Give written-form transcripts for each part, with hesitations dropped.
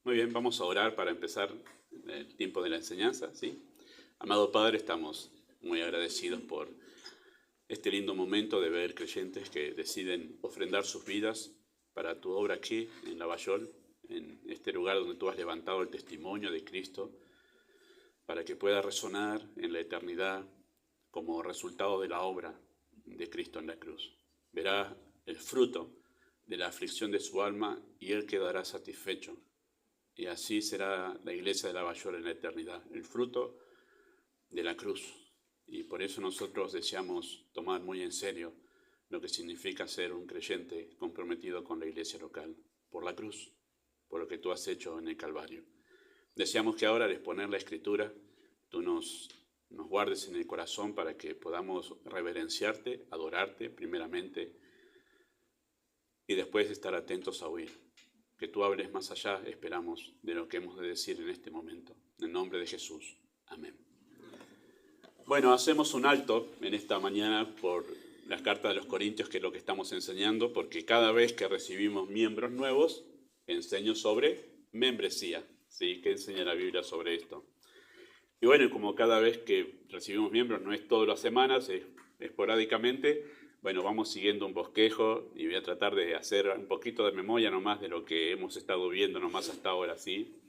Muy bien, vamos a orar para empezar el tiempo de la enseñanza, ¿sí? Amado Padre, estamos muy agradecidos por este lindo momento de ver creyentes que deciden ofrendar sus vidas para tu obra aquí en Lavallol, en este lugar donde tú has levantado el testimonio de Cristo, para que pueda resonar en la eternidad como resultado de la obra de Cristo en la cruz. Verá el fruto de la aflicción de su alma y Él quedará satisfecho. Y así será la iglesia de Lavallol en la eternidad, el fruto de la cruz. Y por eso nosotros deseamos tomar muy en serio lo que significa ser un creyente comprometido con la iglesia local, por la cruz, por lo que tú has hecho en el Calvario. Deseamos que ahora al exponer la Escritura, tú nos guardes en el corazón para que podamos reverenciarte, adorarte primeramente y después estar atentos a oír. Que tú hables más allá, esperamos, de lo que hemos de decir en este momento. En el nombre de Jesús. Amén. Bueno, hacemos un alto en esta mañana por las cartas de los Corintios, que es lo que estamos enseñando, porque cada vez que recibimos miembros nuevos, enseño sobre membresía. ¿Sí? ¿Qué enseña la Biblia sobre esto? Y bueno, como cada vez que recibimos miembros, no es todas las semanas, es esporádicamente, bueno, vamos siguiendo un bosquejo y voy a tratar de hacer un poquito de memoria nomás de lo que hemos estado viendo nomás hasta ahora, ¿sí?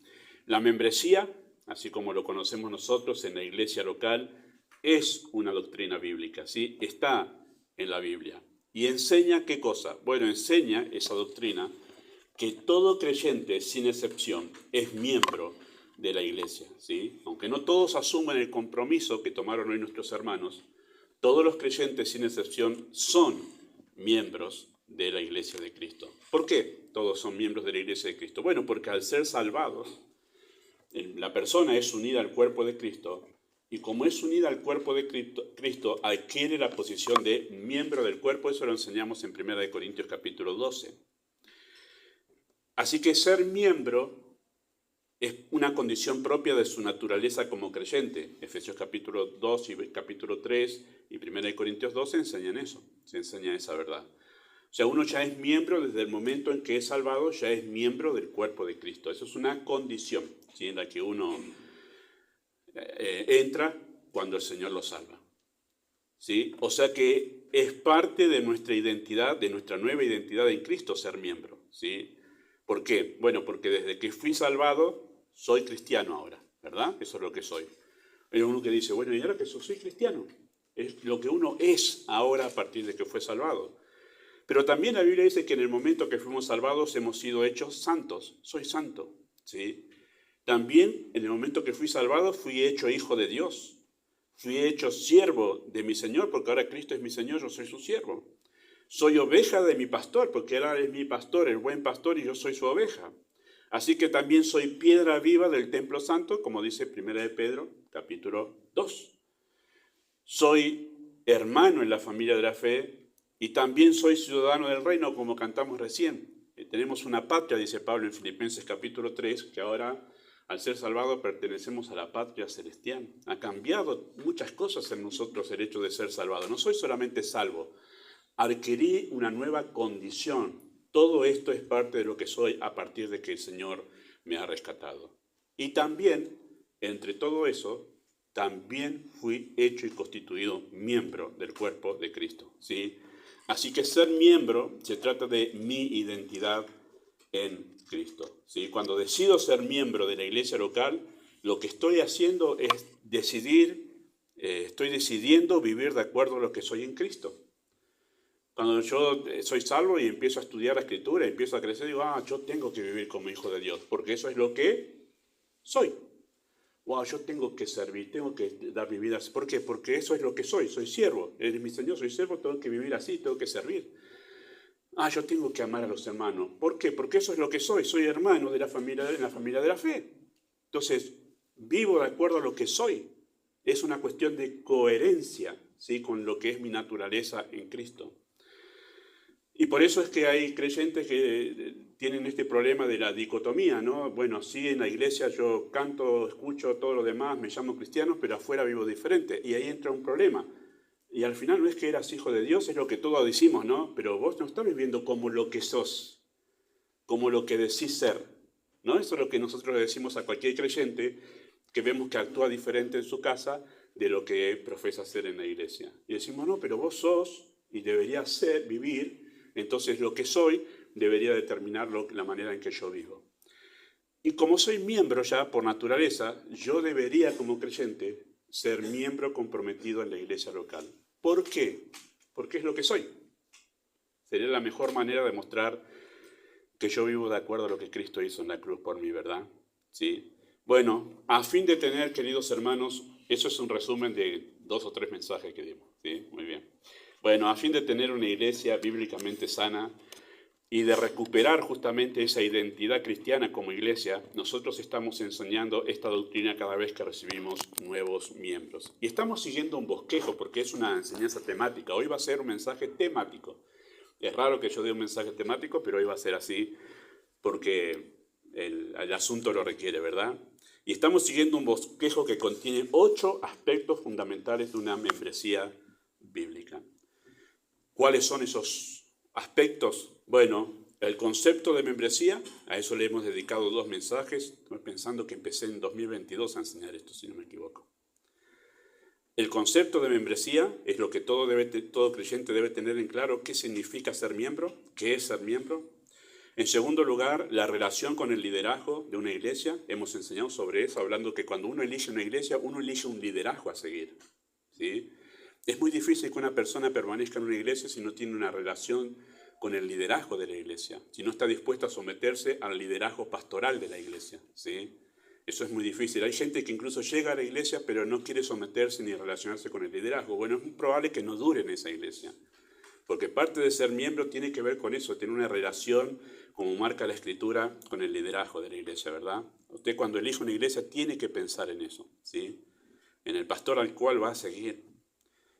La membresía, así como lo conocemos nosotros en la iglesia local, es una doctrina bíblica, ¿sí? Está en la Biblia. ¿Y enseña qué cosa? Bueno, enseña esa doctrina que todo creyente, sin excepción, es miembro de la iglesia, ¿sí? Aunque no todos asuman el compromiso que tomaron hoy nuestros hermanos, todos los creyentes, sin excepción, son miembros de la iglesia de Cristo. ¿Por qué todos son miembros de la iglesia de Cristo? Bueno, porque al ser salvados, la persona es unida al cuerpo de Cristo, y como es unida al cuerpo de Cristo, adquiere la posición de miembro del cuerpo. Eso lo enseñamos en 1 Corintios capítulo 12. Así que ser miembro es una condición propia de su naturaleza como creyente. Efesios capítulo 2 y capítulo 3 y 1 Corintios 12 enseñan eso, se enseña esa verdad. O sea, uno ya es miembro desde el momento en que es salvado, ya es miembro del cuerpo de Cristo. Eso es una condición, ¿sí? En la que uno entra cuando el Señor lo salva, ¿sí? O sea que es parte de nuestra identidad, de nuestra nueva identidad en Cristo, ser miembro, ¿sí? ¿Por qué? Bueno, porque desde que fui salvado, soy cristiano ahora, ¿verdad? Eso es lo que soy. Hay uno que dice, bueno, ¿y ahora que soy cristiano? Es lo que uno es ahora a partir de que fue salvado. Pero también la Biblia dice que en el momento que fuimos salvados hemos sido hechos santos. Soy santo, ¿sí? También en el momento que fui salvado fui hecho hijo de Dios. Fui hecho siervo de mi Señor, porque ahora Cristo es mi Señor, yo soy su siervo. Soy oveja de mi pastor, porque Él es mi pastor, el buen pastor, y yo soy su oveja. Así que también soy piedra viva del templo santo, como dice 1 de Pedro, capítulo 2. Soy hermano en la familia de la fe, y también soy ciudadano del reino, como cantamos recién. Tenemos una patria, dice Pablo en Filipenses capítulo 3, que ahora, al ser salvados, pertenecemos a la patria celestial. Ha cambiado muchas cosas en nosotros el hecho de ser salvado. No soy solamente salvo, adquirí una nueva condición. Todo esto es parte de lo que soy a partir de que el Señor me ha rescatado. Y también, entre todo eso, también fui hecho y constituido miembro del cuerpo de Cristo, ¿sí? Así que ser miembro se trata de mi identidad en Cristo, ¿sí? Cuando decido ser miembro de la iglesia local, lo que estoy haciendo es estoy decidiendo vivir de acuerdo a lo que soy en Cristo. Cuando yo soy salvo y empiezo a estudiar la Escritura, empiezo a crecer, digo, yo tengo que vivir como hijo de Dios, porque eso es lo que soy. Yo tengo que servir, tengo que dar mi vida. ¿Por qué? Porque eso es lo que soy siervo. Él es mi Señor, soy siervo, tengo que vivir así, tengo que servir. Yo tengo que amar a los hermanos. ¿Por qué? Porque eso es lo que soy hermano de la familia de la fe. Entonces, vivo de acuerdo a lo que soy. Es una cuestión de coherencia, ¿sí? Con lo que es mi naturaleza en Cristo. Y por eso es que hay creyentes que tienen este problema de la dicotomía, ¿no? Bueno, sí, en la iglesia yo canto, escucho todo lo demás, me llamo cristiano, pero afuera vivo diferente. Y ahí entra un problema. Y al final no es que eras hijo de Dios, es lo que todos decimos, ¿no? Pero vos no estás viviendo como lo que sos, como lo que decís ser. ¿no? Eso es lo que nosotros le decimos a cualquier creyente que vemos que actúa diferente en su casa de lo que profesa ser en la iglesia. Y decimos, no, pero vos sos y deberías ser, vivir, entonces lo que soy debería determinar la manera en que yo vivo. Y como soy miembro ya por naturaleza, yo debería como creyente ser miembro comprometido en la iglesia local. ¿Por qué? Porque es lo que soy. Sería la mejor manera de mostrar que yo vivo de acuerdo a lo que Cristo hizo en la cruz por mí, ¿verdad? ¿Sí? Bueno, a fin de tener, queridos hermanos, eso es un resumen de 2 o 3 mensajes que dimos, ¿sí? Muy bien. Bueno, a fin de tener una iglesia bíblicamente sana y de recuperar justamente esa identidad cristiana como iglesia, nosotros estamos enseñando esta doctrina cada vez que recibimos nuevos miembros. Y estamos siguiendo un bosquejo porque es una enseñanza temática. Hoy va a ser un mensaje temático. Es raro que yo dé un mensaje temático, pero hoy va a ser así porque el asunto lo requiere, ¿verdad? Y estamos siguiendo un bosquejo que contiene 8 aspectos fundamentales de una membresía bíblica. ¿Cuáles son esos aspectos? Bueno, el concepto de membresía, a eso le hemos dedicado 2 mensajes. Estoy pensando que empecé en 2022 a enseñar esto, si no me equivoco. El concepto de membresía es lo que todo creyente debe tener en claro: qué significa ser miembro, qué es ser miembro. En segundo lugar, la relación con el liderazgo de una iglesia. Hemos enseñado sobre eso, hablando que cuando uno elige una iglesia, uno elige un liderazgo a seguir, ¿sí? Es muy difícil que una persona permanezca en una iglesia si no tiene una relación con el liderazgo de la iglesia, si no está dispuesta a someterse al liderazgo pastoral de la iglesia, ¿sí? Eso es muy difícil. Hay gente que incluso llega a la iglesia pero no quiere someterse ni relacionarse con el liderazgo. Bueno, es muy probable que no dure en esa iglesia, porque parte de ser miembro tiene que ver con eso, tener una relación, como marca la Escritura, con el liderazgo de la iglesia, ¿verdad? Usted cuando elige una iglesia tiene que pensar en eso, ¿sí? En el pastor al cual va a seguir,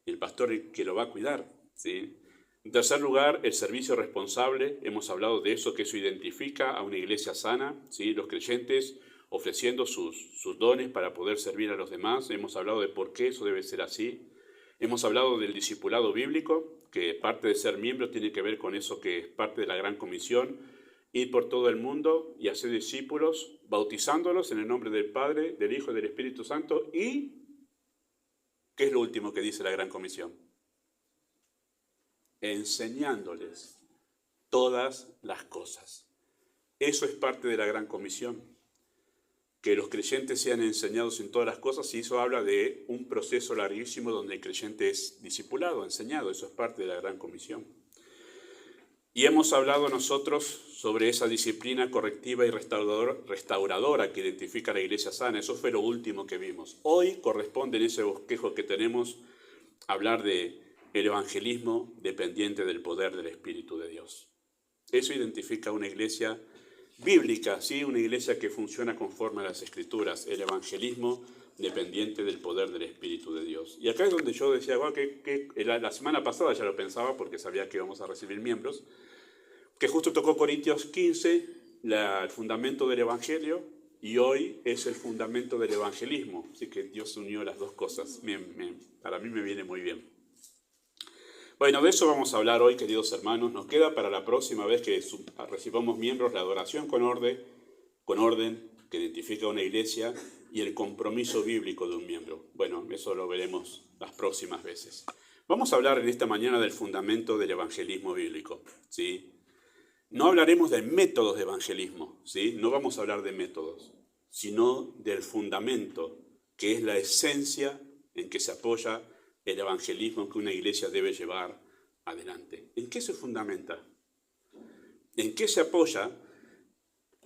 y el pastor que lo va a cuidar, ¿sí? En tercer lugar, el servicio responsable. Hemos hablado de eso, que eso identifica a una iglesia sana, ¿sí? Los creyentes ofreciendo sus dones para poder servir a los demás. Hemos hablado de por qué eso debe ser así. Hemos hablado del discipulado bíblico, que parte de ser miembro tiene que ver con eso, que es parte de la gran comisión: ir por todo el mundo y hacer discípulos, bautizándolos en el nombre del Padre, del Hijo y del Espíritu Santo. ¿Y qué es lo último que dice la gran comisión? Enseñándoles todas las cosas. Eso es parte de la gran comisión, que los creyentes sean enseñados en todas las cosas, y eso habla de un proceso larguísimo donde el creyente es discipulado, enseñado. Eso es parte de la gran comisión. Y hemos hablado nosotros sobre esa disciplina correctiva y restauradora que identifica a la iglesia sana. Eso fue lo último que vimos. Hoy corresponde, en ese bosquejo que tenemos, hablar de el evangelismo dependiente del poder del Espíritu de Dios. Eso identifica una iglesia bíblica, ¿sí? Una iglesia que funciona conforme a las Escrituras, el evangelismo dependiente del poder del Espíritu de Dios. Y acá es donde yo decía, bueno, que la semana pasada ya lo pensaba porque sabía que íbamos a recibir miembros, que justo tocó Corintios 15, el fundamento del Evangelio, y hoy es el fundamento del evangelismo. Así que Dios unió las dos cosas. Para mí me viene muy bien. Bueno, de eso vamos a hablar hoy, queridos hermanos. Nos queda para la próxima vez que recibamos miembros la adoración con orden, que identifica una iglesia, y el compromiso bíblico de un miembro. Bueno, eso lo veremos las próximas veces. Vamos a hablar en esta mañana del fundamento del evangelismo bíblico, ¿sí? No hablaremos de métodos de evangelismo, ¿sí? No vamos a hablar de métodos, sino del fundamento, que es la esencia en que se apoya el evangelismo que una iglesia debe llevar adelante. ¿En qué se fundamenta? ¿En qué se apoya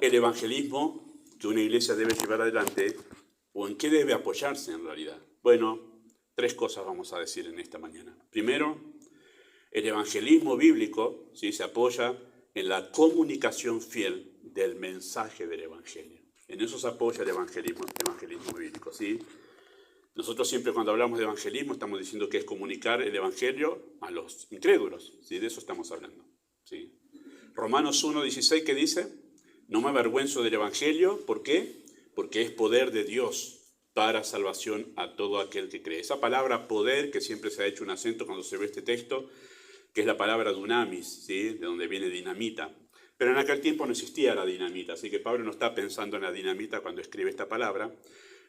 el evangelismo que una iglesia debe llevar adelante? ¿O en qué debe apoyarse en realidad? Bueno, 3 cosas vamos a decir en esta mañana. Primero, el evangelismo bíblico, ¿sí?, se apoya en la comunicación fiel del mensaje del evangelio. En eso se apoya el evangelismo bíblico, ¿sí? Nosotros siempre cuando hablamos de evangelismo estamos diciendo que es comunicar el evangelio a los incrédulos, ¿sí? De eso estamos hablando, ¿sí? Romanos 1:16, ¿qué dice? No me avergüenzo del evangelio. ¿Por qué? Porque es poder de Dios para salvación a todo aquel que cree. Esa palabra poder, que siempre se ha hecho un acento cuando se ve este texto, que es la palabra dunamis, ¿sí?, de donde viene dinamita. Pero en aquel tiempo no existía la dinamita, así que Pablo no está pensando en la dinamita cuando escribe esta palabra,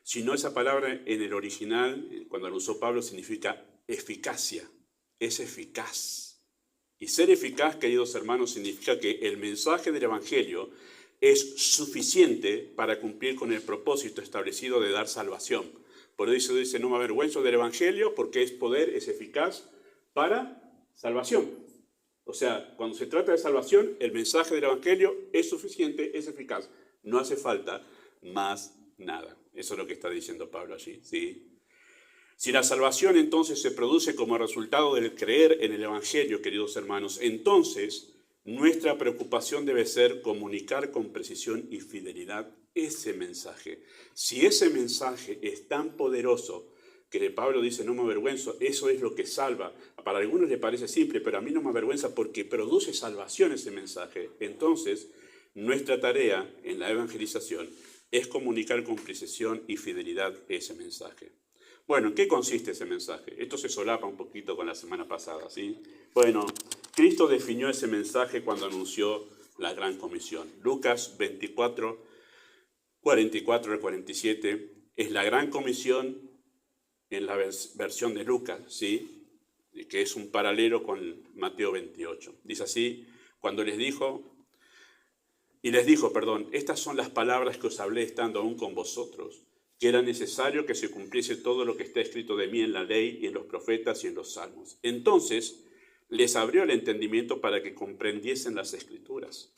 sino esa palabra en el original, cuando la usó Pablo, significa eficacia, es eficaz. Y ser eficaz, queridos hermanos, significa que el mensaje del Evangelio es suficiente para cumplir con el propósito establecido de dar salvación. Por eso dice, no me avergüenzo del Evangelio, porque es poder, es eficaz para salvación. O sea, cuando se trata de salvación, el mensaje del Evangelio es suficiente, es eficaz. No hace falta más nada. Eso es lo que está diciendo Pablo allí, ¿sí? Si la salvación entonces se produce como resultado del creer en el Evangelio, queridos hermanos, entonces nuestra preocupación debe ser comunicar con precisión y fidelidad ese mensaje. Si ese mensaje es tan poderoso que Pablo dice, no me avergüenzo, eso es lo que salva. Para algunos le parece simple, pero a mí no me avergüenza porque produce salvación ese mensaje. Entonces, nuestra tarea en la evangelización es comunicar con precisión y fidelidad ese mensaje. Bueno, ¿en qué consiste ese mensaje? Esto se solapa un poquito con la semana pasada, ¿sí? Bueno, Cristo definió ese mensaje cuando anunció la Gran Comisión. Lucas 24, 44 al 47 es la Gran Comisión en la versión de Lucas, ¿sí? Que es un paralelo con Mateo 28. Dice así, cuando les dijo, estas son las palabras que os hablé estando aún con vosotros, que era necesario que se cumpliese todo lo que está escrito de mí en la ley y en los profetas y en los salmos. Entonces les abrió el entendimiento para que comprendiesen las escrituras.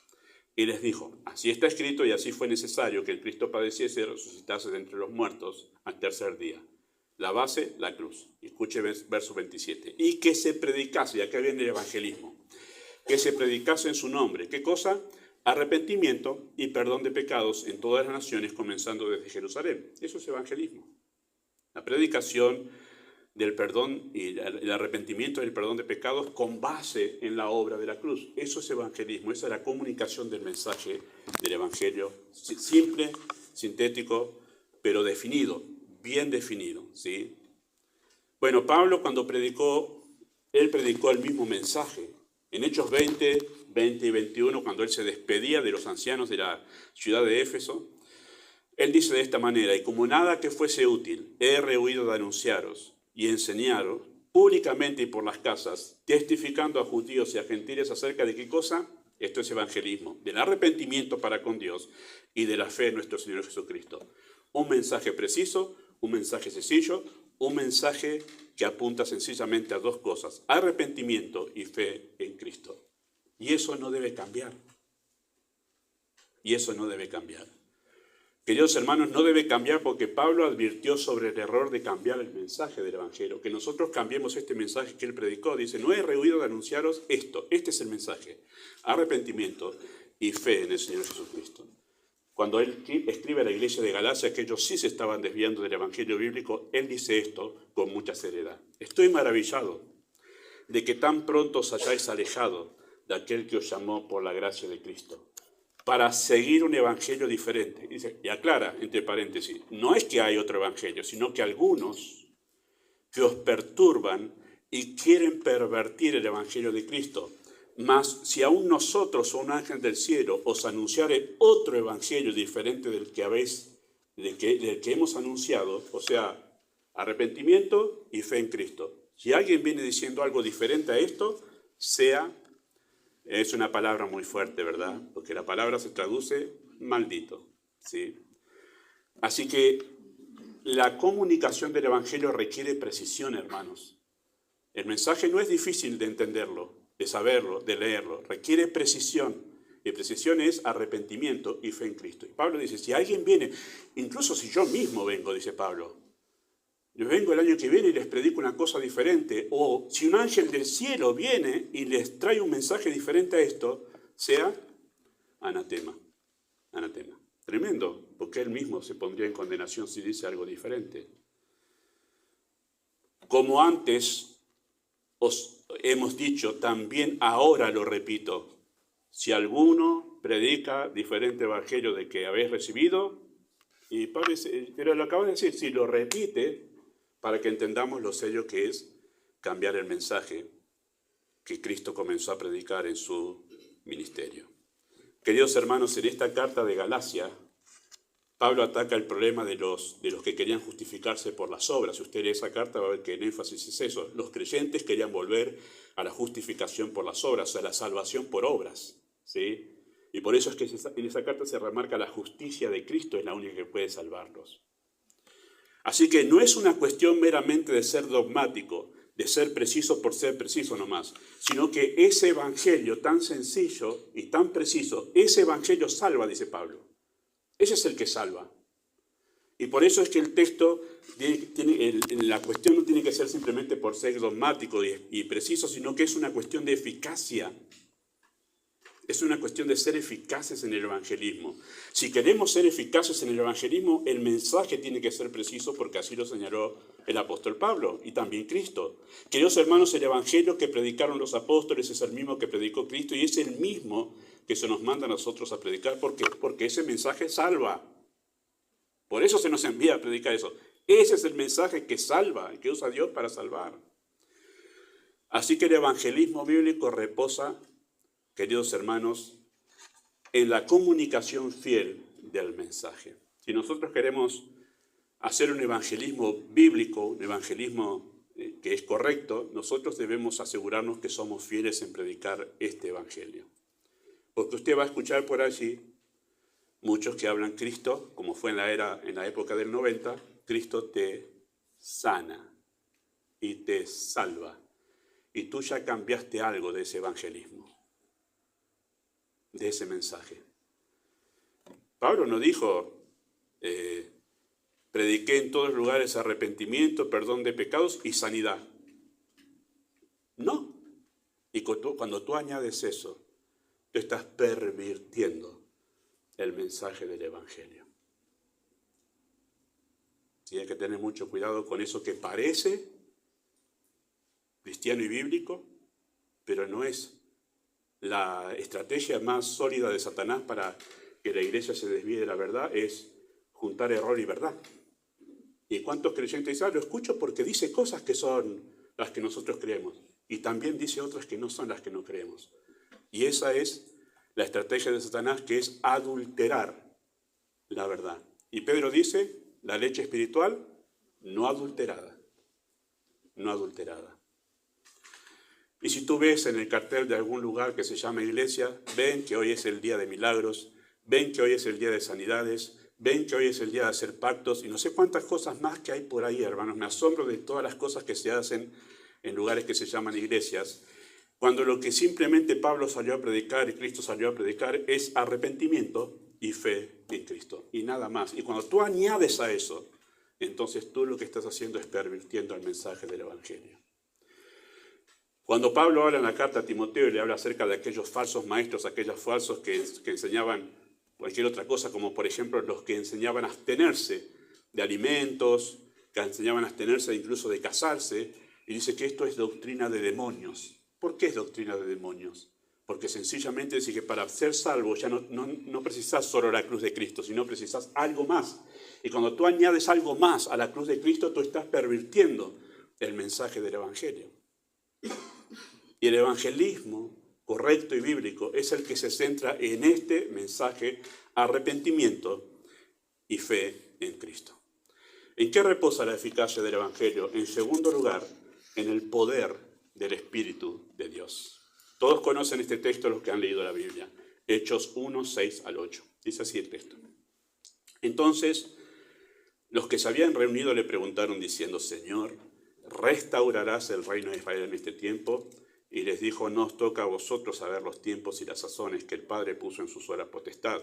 Y les dijo, así está escrito y así fue necesario que el Cristo padeciese y resucitase de entre los muertos al tercer día. La base, la cruz. Escuche verso 27. Y que se predicase, y acá viene el evangelismo, que se predicase en su nombre. ¿Qué cosa? Arrepentimiento y perdón de pecados en todas las naciones, comenzando desde Jerusalén. Eso es evangelismo. La predicación del perdón y el arrepentimiento y el perdón de pecados con base en la obra de la cruz. Eso es evangelismo, esa es la comunicación del mensaje del evangelio. Simple, sintético, pero definido, bien definido, ¿sí? Bueno, Pablo cuando predicó, él predicó el mismo mensaje. En Hechos 20 y 21, cuando él se despedía de los ancianos de la ciudad de Éfeso, él dice de esta manera, y como nada que fuese útil, he rehuido de anunciaros y enseñaros públicamente y por las casas, testificando a judíos y a gentiles acerca de qué cosa. Esto es evangelismo, del arrepentimiento para con Dios y de la fe en nuestro Señor Jesucristo. Un mensaje preciso, un mensaje sencillo, un mensaje que apunta sencillamente a dos cosas, arrepentimiento y fe en Cristo. Y eso no debe cambiar. Y eso no debe cambiar. Queridos hermanos, no debe cambiar porque Pablo advirtió sobre el error de cambiar el mensaje del Evangelio. Que nosotros cambiemos este mensaje que él predicó. Dice, no he rehuido de anunciaros esto. Este es el mensaje. Arrepentimiento y fe en el Señor Jesucristo. Cuando él escribe a la iglesia de Galacia que ellos sí se estaban desviando del Evangelio bíblico, él dice esto con mucha seriedad. Estoy maravillado de que tan pronto os hayáis alejado de aquel que os llamó por la gracia de Cristo, para seguir un evangelio diferente. Dice, y aclara, entre paréntesis, no es que hay otro evangelio, sino que algunos que os perturban y quieren pervertir el evangelio de Cristo. Mas si aún nosotros o un ángel del cielo os anunciare otro evangelio diferente del que hemos anunciado, o sea, arrepentimiento y fe en Cristo. Si alguien viene diciendo algo diferente a esto, es una palabra muy fuerte, ¿verdad? Porque la palabra se traduce maldito, ¿sí? Así que la comunicación del evangelio requiere precisión, hermanos. El mensaje no es difícil de entenderlo, de saberlo, de leerlo. Requiere precisión. Y precisión es arrepentimiento y fe en Cristo. Y Pablo dice, si alguien viene, incluso si yo mismo vengo, dice Pablo, yo vengo el año que viene y les predico una cosa diferente, o si un ángel del cielo viene y les trae un mensaje diferente a esto, sea anatema. Anatema. Tremendo, porque él mismo se pondría en condenación si dice algo diferente. Como antes os hemos dicho, también ahora lo repito, si alguno predica diferente evangelio de que habéis recibido, y Pablo dice, pero lo acabo de decir, si lo repite, para que entendamos lo serio que es cambiar el mensaje que Cristo comenzó a predicar en su ministerio. Queridos hermanos, en esta carta de Galacia, Pablo ataca el problema de los que querían justificarse por las obras. Si usted lee esa carta va a ver que el énfasis es eso. Los creyentes querían volver a la justificación por las obras, a la salvación por obras, ¿sí? Y por eso es que en esa carta se remarca la justicia de Cristo, es la única que puede salvarlos. Así que no es una cuestión meramente de ser dogmático, de ser preciso por ser preciso nomás, sino que ese evangelio tan sencillo y tan preciso, ese evangelio salva, dice Pablo. Ese es el que salva. Y por eso es que el texto, la cuestión no tiene que ser simplemente por ser dogmático y preciso, sino que es una cuestión de eficacia. Es una cuestión de ser eficaces en el evangelismo. Si queremos ser eficaces en el evangelismo, el mensaje tiene que ser preciso porque así lo señaló el apóstol Pablo y también Cristo. Queridos hermanos, el evangelio que predicaron los apóstoles es el mismo que predicó Cristo y es el mismo que se nos manda a nosotros a predicar. ¿Por qué? Porque ese mensaje salva. Por eso se nos envía a predicar eso. Ese es el mensaje que salva, que usa Dios para salvar. Así que el evangelismo bíblico reposa, queridos hermanos, en la comunicación fiel del mensaje. Si nosotros queremos hacer un evangelismo bíblico, un evangelismo que es correcto, nosotros debemos asegurarnos que somos fieles en predicar este evangelio. Porque usted va a escuchar por allí muchos que hablan Cristo, como fue en la época del 90, Cristo te sana y te salva. Y tú ya cambiaste algo de ese evangelismo, de ese mensaje. Pablo no dijo, prediqué en todos lugares arrepentimiento, perdón de pecados y sanidad. No. Y cuando tú añades eso, tú estás pervirtiendo el mensaje del evangelio. Sí, hay que tener mucho cuidado con eso que parece cristiano y bíblico, pero no es la estrategia más sólida de Satanás para que la iglesia se desvíe de la verdad, es juntar error y verdad. ¿Y cuántos creyentes dicen, lo escucho porque dice cosas que son las que nosotros creemos, y también dice otras que no son las que no creemos? Y esa es la estrategia de Satanás, que es adulterar la verdad. Y Pedro dice, la leche espiritual no adulterada. No adulterada. Y si tú ves en el cartel de algún lugar que se llama iglesia, ven que hoy es el día de milagros, ven que hoy es el día de sanidades, ven que hoy es el día de hacer pactos, y no sé cuántas cosas más que hay por ahí, hermanos. Me asombro de todas las cosas que se hacen en lugares que se llaman iglesias, cuando lo que simplemente Pablo salió a predicar y Cristo salió a predicar es arrepentimiento y fe en Cristo, y nada más. Y cuando tú añades a eso, entonces tú lo que estás haciendo es pervirtiendo el mensaje del evangelio. Cuando Pablo habla en la carta a Timoteo y le habla acerca de aquellos falsos maestros, aquellos falsos que enseñaban cualquier otra cosa, como por ejemplo los que enseñaban a abstenerse de alimentos, que enseñaban a abstenerse incluso de casarse, y dice que esto es doctrina de demonios. ¿Por qué es doctrina de demonios? Porque sencillamente dice que para ser salvo ya no precisas solo la cruz de Cristo, sino precisas algo más. Y cuando tú añades algo más a la cruz de Cristo, tú estás pervirtiendo el mensaje del evangelio. Y el evangelismo correcto y bíblico es el que se centra en este mensaje, arrepentimiento y fe en Cristo. ¿En qué reposa la eficacia del evangelio? En segundo lugar, en el poder del Espíritu de Dios. Todos conocen este texto los que han leído la Biblia. Hechos 1, 6 al 8. Dice así el texto. Entonces, los que se habían reunido le preguntaron diciendo, Señor, ¿restaurarás el reino de Israel en este tiempo? Y les dijo, no os toca a vosotros saber los tiempos y las sazones que el Padre puso en su sola potestad.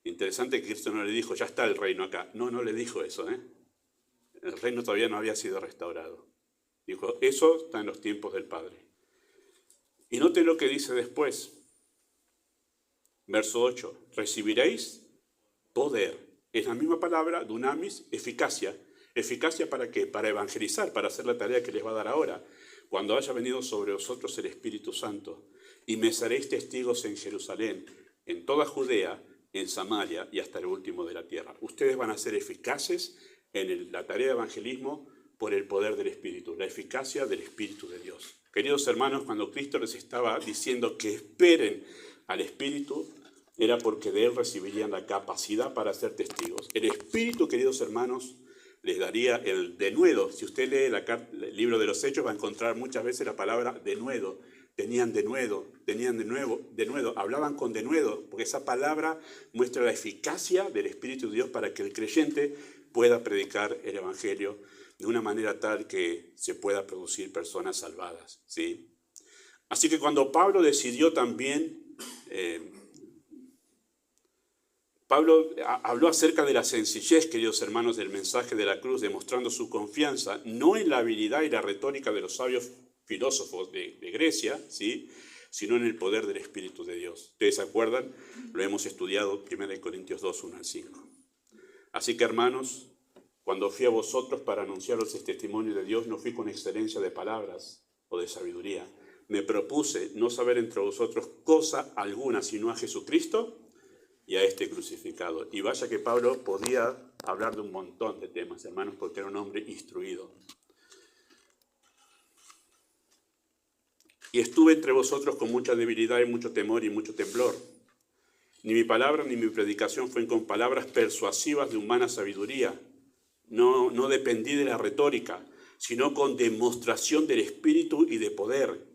Interesante que Cristo no le dijo, ya está el reino acá. No le dijo eso, El reino todavía no había sido restaurado. Dijo, eso está en los tiempos del Padre. Y note lo que dice después. Verso 8, recibiréis poder. Es la misma palabra, dunamis, eficacia. ¿Eficacia para qué? Para evangelizar, para hacer la tarea que les va a dar ahora. Cuando haya venido sobre vosotros el Espíritu Santo, y me seréis testigos en Jerusalén, en toda Judea, en Samaria y hasta el último de la tierra. Ustedes van a ser eficaces en la tarea de evangelismo por el poder del Espíritu, la eficacia del Espíritu de Dios. Queridos hermanos, cuando Cristo les estaba diciendo que esperen al Espíritu, era porque de él recibirían la capacidad para ser testigos. El Espíritu, queridos hermanos, les daría el denuedo. Si usted lee el libro de los Hechos, va a encontrar muchas veces la palabra denuedo. Tenían denuedo, hablaban con denuedo, porque esa palabra muestra la eficacia del Espíritu de Dios para que el creyente pueda predicar el Evangelio de una manera tal que se pueda producir personas salvadas, ¿sí? Así que cuando Pablo decidió también, Pablo habló acerca de la sencillez, queridos hermanos, del mensaje de la cruz, demostrando su confianza, no en la habilidad y la retórica de los sabios filósofos de Grecia, ¿sí?, sino en el poder del Espíritu de Dios. ¿Ustedes se acuerdan? Lo hemos estudiado 1 Corintios 2, 1 al 5. Así que, hermanos, cuando fui a vosotros para anunciaros el testimonio de Dios, no fui con excelencia de palabras o de sabiduría. Me propuse no saber entre vosotros cosa alguna, sino a Jesucristo y a este crucificado. Y vaya que Pablo podía hablar de un montón de temas, hermanos, porque era un hombre instruido. Y estuve entre vosotros con mucha debilidad y mucho temor y mucho temblor. Ni mi palabra ni mi predicación fue con palabras persuasivas de humana sabiduría. No dependí de la retórica, sino con demostración del Espíritu y de poder,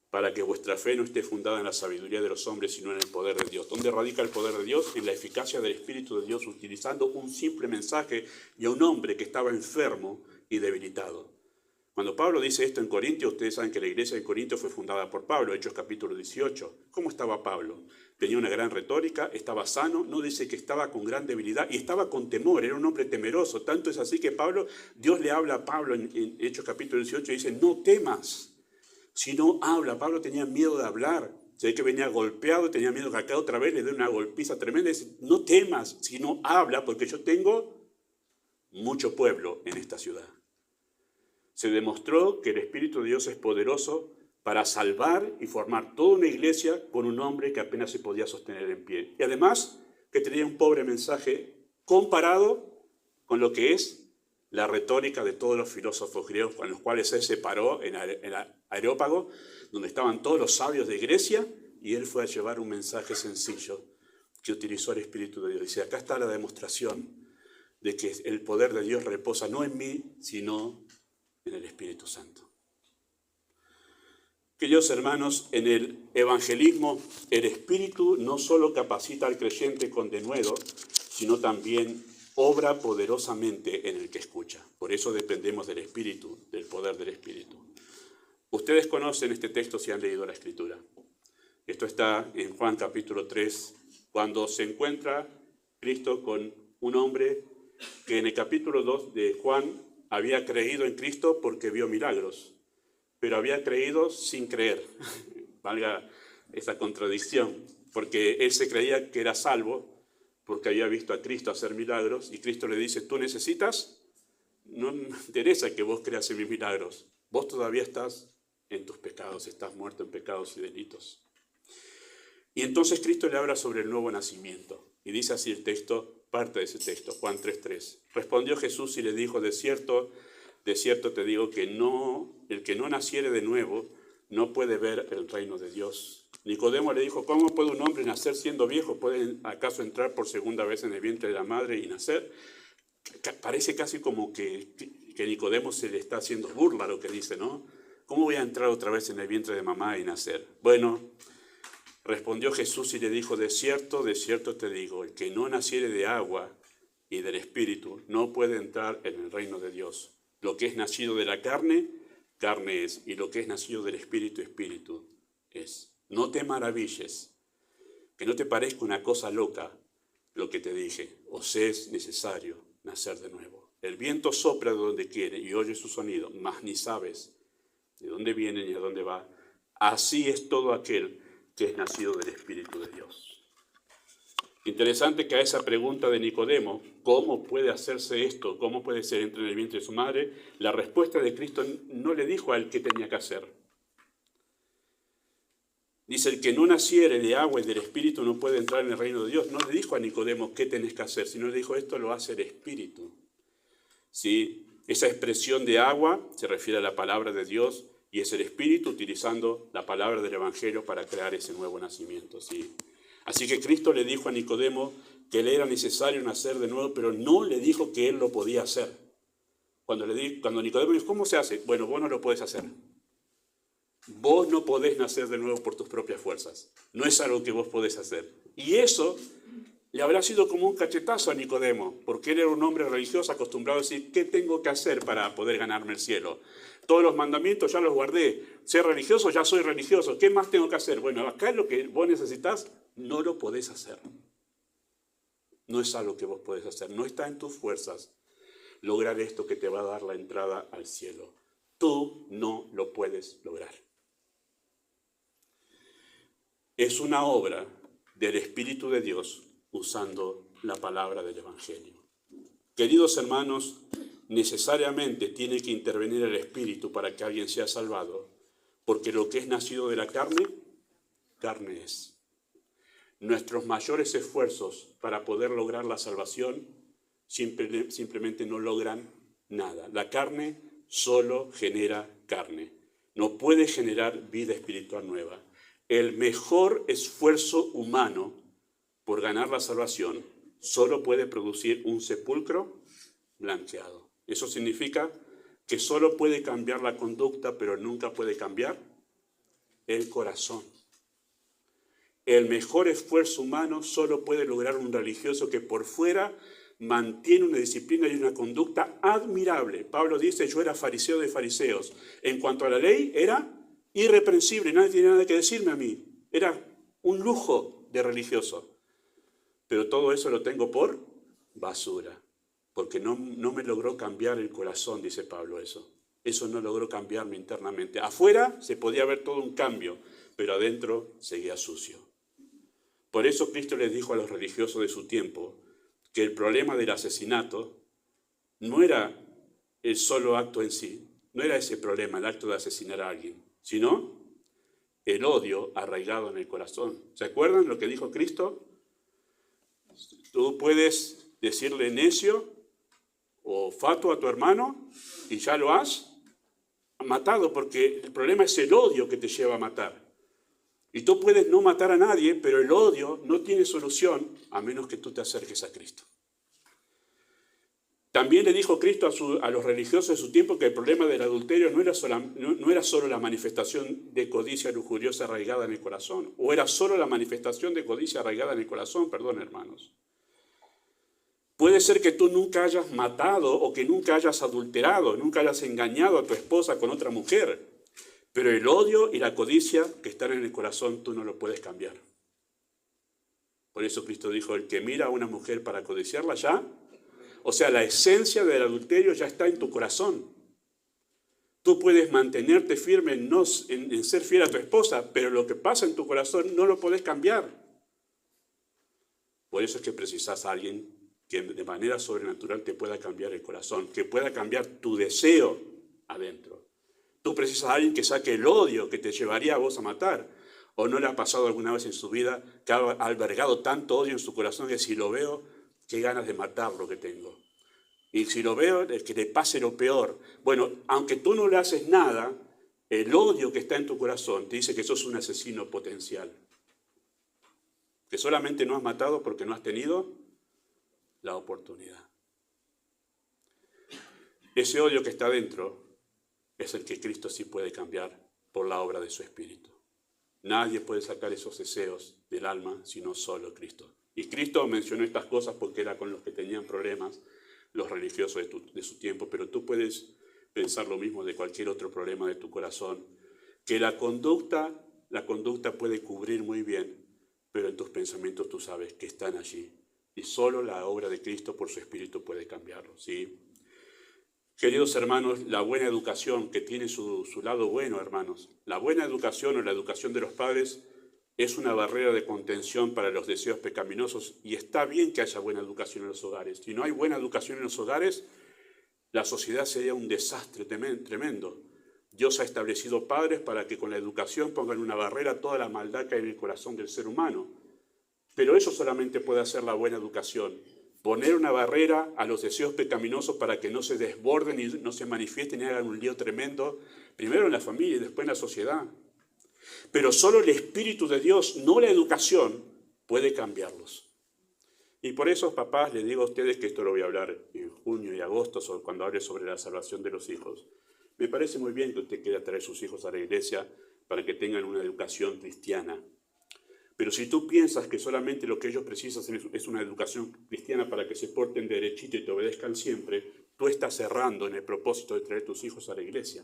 para que vuestra fe no esté fundada en la sabiduría de los hombres, sino en el poder de Dios. ¿Dónde radica el poder de Dios? En la eficacia del Espíritu de Dios, utilizando un simple mensaje y a un hombre que estaba enfermo y debilitado. Cuando Pablo dice esto en Corintios, ustedes saben que la iglesia de Corintios fue fundada por Pablo, Hechos capítulo 18. ¿Cómo estaba Pablo? Tenía una gran retórica, estaba sano, no dice que estaba con gran debilidad y estaba con temor, era un hombre temeroso. Tanto es así que Dios le habla a Pablo en Hechos capítulo 18 y dice, no temas, si no habla. Pablo tenía miedo de hablar, se ve que venía golpeado, tenía miedo que acá otra vez le dé una golpiza tremenda. Dice, no temas, si no habla, porque yo tengo mucho pueblo en esta ciudad. Se demostró que el Espíritu de Dios es poderoso para salvar y formar toda una iglesia con un hombre que apenas se podía sostener en pie. Y además que tenía un pobre mensaje comparado con lo que es la retórica de todos los filósofos griegos con los cuales él se paró en el Areópago, donde estaban todos los sabios de Grecia, y él fue a llevar un mensaje sencillo que utilizó el Espíritu de Dios. Dice, acá está la demostración de que el poder de Dios reposa no en mí, sino en el Espíritu Santo. Queridos hermanos, en el evangelismo, el Espíritu no solo capacita al creyente con denuedo, sino también obra poderosamente en el que escucha. Por eso dependemos del Espíritu, del poder del Espíritu. Ustedes conocen este texto si han leído la Escritura. Esto está en Juan capítulo 3, cuando se encuentra Cristo con un hombre que en el capítulo 2 de Juan había creído en Cristo porque vio milagros, pero había creído sin creer. Valga esa contradicción, porque él se creía que era salvo porque había visto a Cristo hacer milagros, y Cristo le dice, ¿tú necesitas? No me interesa que vos creas en mis milagros. Vos todavía estás en tus pecados, estás muerto en pecados y delitos. Y entonces Cristo le habla sobre el nuevo nacimiento, y dice así el texto, parte de ese texto, Juan 3:3. Respondió Jesús y le dijo, de cierto te digo que el que no naciere de nuevo no puede ver el reino de Dios. Nicodemo le dijo, ¿cómo puede un hombre nacer siendo viejo? ¿Puede acaso entrar por segunda vez en el vientre de la madre y nacer? Parece casi como que Nicodemo se le está haciendo burla lo que dice, ¿no? ¿Cómo voy a entrar otra vez en el vientre de mamá y nacer? Bueno, respondió Jesús y le dijo, de cierto te digo, el que no naciere de agua y del Espíritu no puede entrar en el reino de Dios. Lo que es nacido de la carne, carne es, y lo que es nacido del Espíritu, Espíritu es. No te maravilles, que no te parezca una cosa loca lo que te dije, os es necesario nacer de nuevo. El viento sopla de donde quiere y oye su sonido, mas ni sabes de dónde viene ni a dónde va. Así es todo aquel que es nacido del Espíritu de Dios. Interesante que a esa pregunta de Nicodemo, ¿cómo puede hacerse esto? ¿Cómo puede ser entre en el vientre de su madre? La respuesta de Cristo no le dijo a él qué tenía que hacer. Dice, el que no naciere de agua y del Espíritu no puede entrar en el reino de Dios. No le dijo a Nicodemo qué tenés que hacer, sino le dijo, esto lo hace el Espíritu. ¿Sí? Esa expresión de agua se refiere a la palabra de Dios y es el Espíritu utilizando la palabra del Evangelio para crear ese nuevo nacimiento. ¿Sí? Así que Cristo le dijo a Nicodemo que le era necesario nacer de nuevo, pero no le dijo que él lo podía hacer. Cuando Nicodemo dijo, ¿cómo se hace? Bueno, vos no lo podés hacer. Vos no podés nacer de nuevo por tus propias fuerzas. No es algo que vos podés hacer. Y eso le habrá sido como un cachetazo a Nicodemo, porque él era un hombre religioso acostumbrado a decir, ¿qué tengo que hacer para poder ganarme el cielo? Todos los mandamientos ya los guardé. Ser religioso, ya soy religioso. ¿Qué más tengo que hacer? Bueno, acá es lo que vos necesitas, no lo podés hacer. No es algo que vos podés hacer. No está en tus fuerzas lograr esto que te va a dar la entrada al cielo. Tú no lo puedes lograr. Es una obra del Espíritu de Dios usando la palabra del Evangelio. Queridos hermanos, necesariamente tiene que intervenir el Espíritu para que alguien sea salvado, porque lo que es nacido de la carne, carne es. Nuestros mayores esfuerzos para poder lograr la salvación simplemente no logran nada. La carne solo genera carne, no puede generar vida espiritual nueva. El mejor esfuerzo humano por ganar la salvación solo puede producir un sepulcro blanqueado. Eso significa que solo puede cambiar la conducta, pero nunca puede cambiar el corazón. El mejor esfuerzo humano solo puede lograr un religioso que por fuera mantiene una disciplina y una conducta admirable. Pablo dice, yo era fariseo de fariseos. En cuanto a la ley, era irreprensible, nadie tiene nada que decirme a mí. Era un lujo de religioso. Pero todo eso lo tengo por basura, porque no me logró cambiar el corazón, dice Pablo eso. Eso no logró cambiarme internamente. Afuera se podía ver todo un cambio, pero adentro seguía sucio. Por eso Cristo les dijo a los religiosos de su tiempo que el problema del asesinato no era el solo acto en sí, no era ese problema, el acto de asesinar a alguien, sino el odio arraigado en el corazón. ¿Se acuerdan lo que dijo Cristo? Tú puedes decirle necio o fatuo a tu hermano y ya lo has matado, porque el problema es el odio que te lleva a matar. Y tú puedes no matar a nadie, pero el odio no tiene solución a menos que tú te acerques a Cristo. También le dijo Cristo a los religiosos de su tiempo que el problema del adulterio no era solo la manifestación de codicia lujuriosa arraigada en el corazón, o era solo la manifestación de codicia arraigada en el corazón, perdón, hermanos. Puede ser que tú nunca hayas matado o que nunca hayas adulterado, nunca hayas engañado a tu esposa con otra mujer, pero el odio y la codicia que están en el corazón tú no lo puedes cambiar. Por eso Cristo dijo, el que mira a una mujer para codiciarla ya, o sea, la esencia del adulterio ya está en tu corazón. Tú puedes mantenerte firme en ser fiel a tu esposa, pero lo que pasa en tu corazón no lo podés cambiar. Por eso es que precisas a alguien que de manera sobrenatural te pueda cambiar el corazón, que pueda cambiar tu deseo adentro. Tú precisas a alguien que saque el odio que te llevaría a vos a matar. ¿O no le ha pasado alguna vez en su vida que ha albergado tanto odio en su corazón que si lo veo, qué ganas de matar lo que tengo? Y si lo veo, es que le pase lo peor. Bueno, aunque tú no le haces nada, el odio que está en tu corazón te dice que sos un asesino potencial. Que solamente no has matado porque no has tenido la oportunidad. Ese odio que está dentro es el que Cristo sí puede cambiar por la obra de su Espíritu. Nadie puede sacar esos deseos del alma sino solo Cristo. Y Cristo mencionó estas cosas porque era con los que tenían problemas los religiosos de su tiempo, pero tú puedes pensar lo mismo de cualquier otro problema de tu corazón, que la conducta puede cubrir muy bien, pero en tus pensamientos tú sabes que están allí. Y solo la obra de Cristo por su Espíritu puede cambiarlo, ¿sí? Queridos hermanos, la buena educación, que tiene su lado bueno, hermanos, la buena educación o la educación de los padres es una barrera de contención para los deseos pecaminosos y está bien que haya buena educación en los hogares. Si no hay buena educación en los hogares, la sociedad sería un desastre tremendo. Dios ha establecido padres para que con la educación pongan una barrera a toda la maldad que hay en el corazón del ser humano. Pero eso solamente puede hacer la buena educación. Poner una barrera a los deseos pecaminosos para que no se desborden y no se manifiesten y hagan un lío tremendo, primero en la familia y después en la sociedad. Pero solo el Espíritu de Dios, no la educación, puede cambiarlos. Y por eso, papás, les digo a ustedes que esto lo voy a hablar en junio y agosto, cuando hable sobre la salvación de los hijos. Me parece muy bien que usted quiera traer sus hijos a la iglesia para que tengan una educación cristiana. Pero si tú piensas que solamente lo que ellos precisan es una educación cristiana para que se porten derechito y te obedezcan siempre, tú estás cerrando en el propósito de traer tus hijos a la iglesia.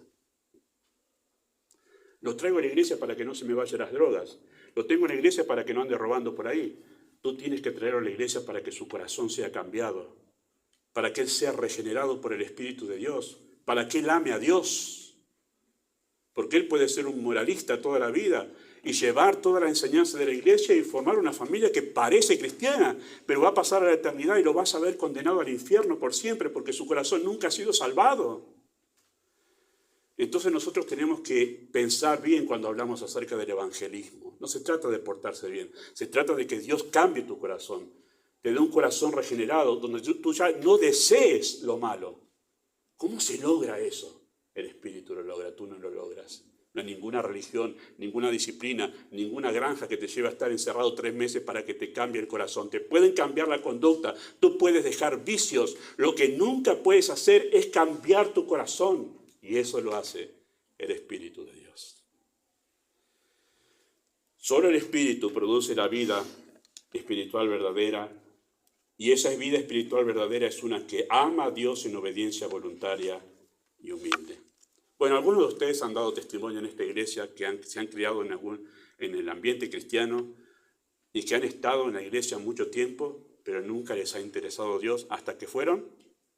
Los traigo a la iglesia para que no se me vayan las drogas. Los tengo en la iglesia para que no ande robando por ahí. Tú tienes que traerlo a la iglesia para que su corazón sea cambiado, para que él sea regenerado por el Espíritu de Dios, para que él ame a Dios. Porque él puede ser un moralista toda la vida y llevar toda la enseñanza de la iglesia y formar una familia que parece cristiana, pero va a pasar a la eternidad y lo vas a ver condenado al infierno por siempre porque su corazón nunca ha sido salvado. Entonces nosotros tenemos que pensar bien cuando hablamos acerca del evangelismo. No se trata de portarse bien, se trata de que Dios cambie tu corazón, te dé un corazón regenerado donde tú ya no desees lo malo. ¿Cómo se logra eso? El Espíritu lo logra, tú no lo logras. No hay ninguna religión, ninguna disciplina, ninguna granja que te lleve a estar encerrado 3 meses para que te cambie el corazón. Te pueden cambiar la conducta, tú puedes dejar vicios. Lo que nunca puedes hacer es cambiar tu corazón. Y eso lo hace el Espíritu de Dios. Solo el Espíritu produce la vida espiritual verdadera. Y esa vida espiritual verdadera es una que ama a Dios en obediencia voluntaria y humilde. Bueno, algunos de ustedes han dado testimonio en esta iglesia que se han criado en el ambiente cristiano y que han estado en la iglesia mucho tiempo, pero nunca les ha interesado Dios hasta que fueron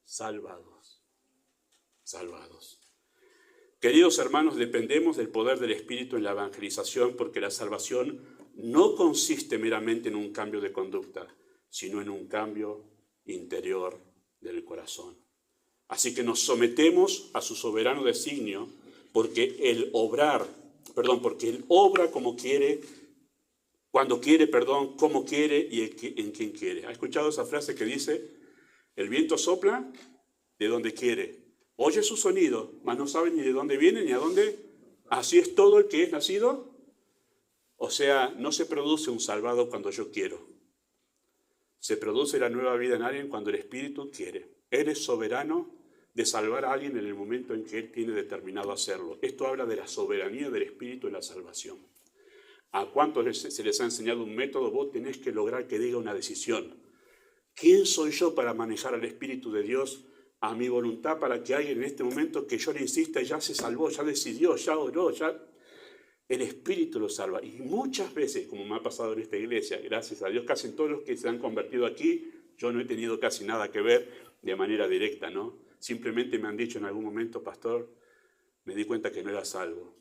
salvados. Salvados. Queridos hermanos, dependemos del poder del Espíritu en la evangelización porque la salvación no consiste meramente en un cambio de conducta, sino en un cambio interior del corazón. Así que nos sometemos a su soberano designio porque Él obra como quiere, cuando quiere, como quiere y en quien quiere. ¿Ha escuchado esa frase que dice, el viento sopla de donde quiere? Oye su sonido, mas no sabe ni de dónde viene ni a dónde. Así es todo el que es nacido. O sea, no se produce un salvado cuando yo quiero. Se produce la nueva vida en alguien cuando el Espíritu quiere. Él es soberano de salvar a alguien en el momento en que Él tiene determinado hacerlo. Esto habla de la soberanía del Espíritu en la salvación. ¿A cuántos se les ha enseñado un método? Vos tenés que lograr que diga una decisión. ¿Quién soy yo para manejar al Espíritu de Dios a mi voluntad para que alguien en este momento que yo le insista ya se salvó, ya decidió, ya oró, ya... El Espíritu lo salva. Y muchas veces, como me ha pasado en esta iglesia, gracias a Dios, casi en todos los que se han convertido aquí, yo no he tenido casi nada que ver de manera directa, ¿no? Simplemente me han dicho en algún momento, pastor, me di cuenta que no era salvo.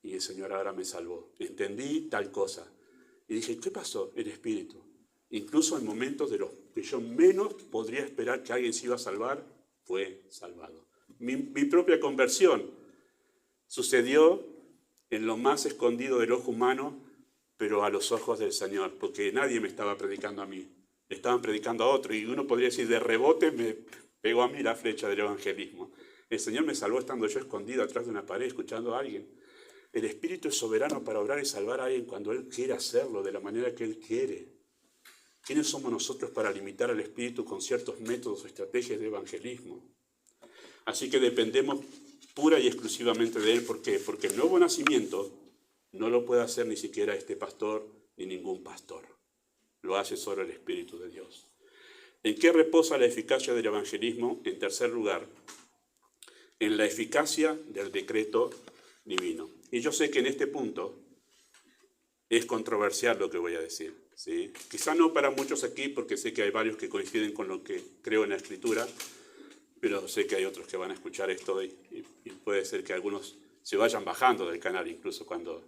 Y el Señor ahora me salvó. Entendí tal cosa. Y dije, ¿qué pasó? El Espíritu. Incluso en momentos de los que yo menos podría esperar que alguien se iba a salvar, fue salvado. Mi propia conversión sucedió en lo más escondido del ojo humano, pero a los ojos del Señor, porque nadie me estaba predicando a mí, le estaban predicando a otro, y uno podría decir, de rebote me pegó a mí la flecha del evangelismo. El Señor me salvó estando yo escondido atrás de una pared, escuchando a alguien. El Espíritu es soberano para obrar y salvar a alguien cuando Él quiere hacerlo, de la manera que Él quiere. ¿Quiénes somos nosotros para limitar al Espíritu con ciertos métodos o estrategias de evangelismo? Así que dependemos pura y exclusivamente de Él. ¿Por qué? Porque el nuevo nacimiento no lo puede hacer ni siquiera este pastor ni ningún pastor. Lo hace solo el Espíritu de Dios. ¿En qué reposa la eficacia del evangelismo? En tercer lugar, en la eficacia del decreto divino. Y yo sé que en este punto es controversial lo que voy a decir, ¿sí? Quizá no para muchos aquí, porque sé que hay varios que coinciden con lo que creo en la Escritura, pero sé que hay otros que van a escuchar esto y puede ser que algunos se vayan bajando del canal incluso cuando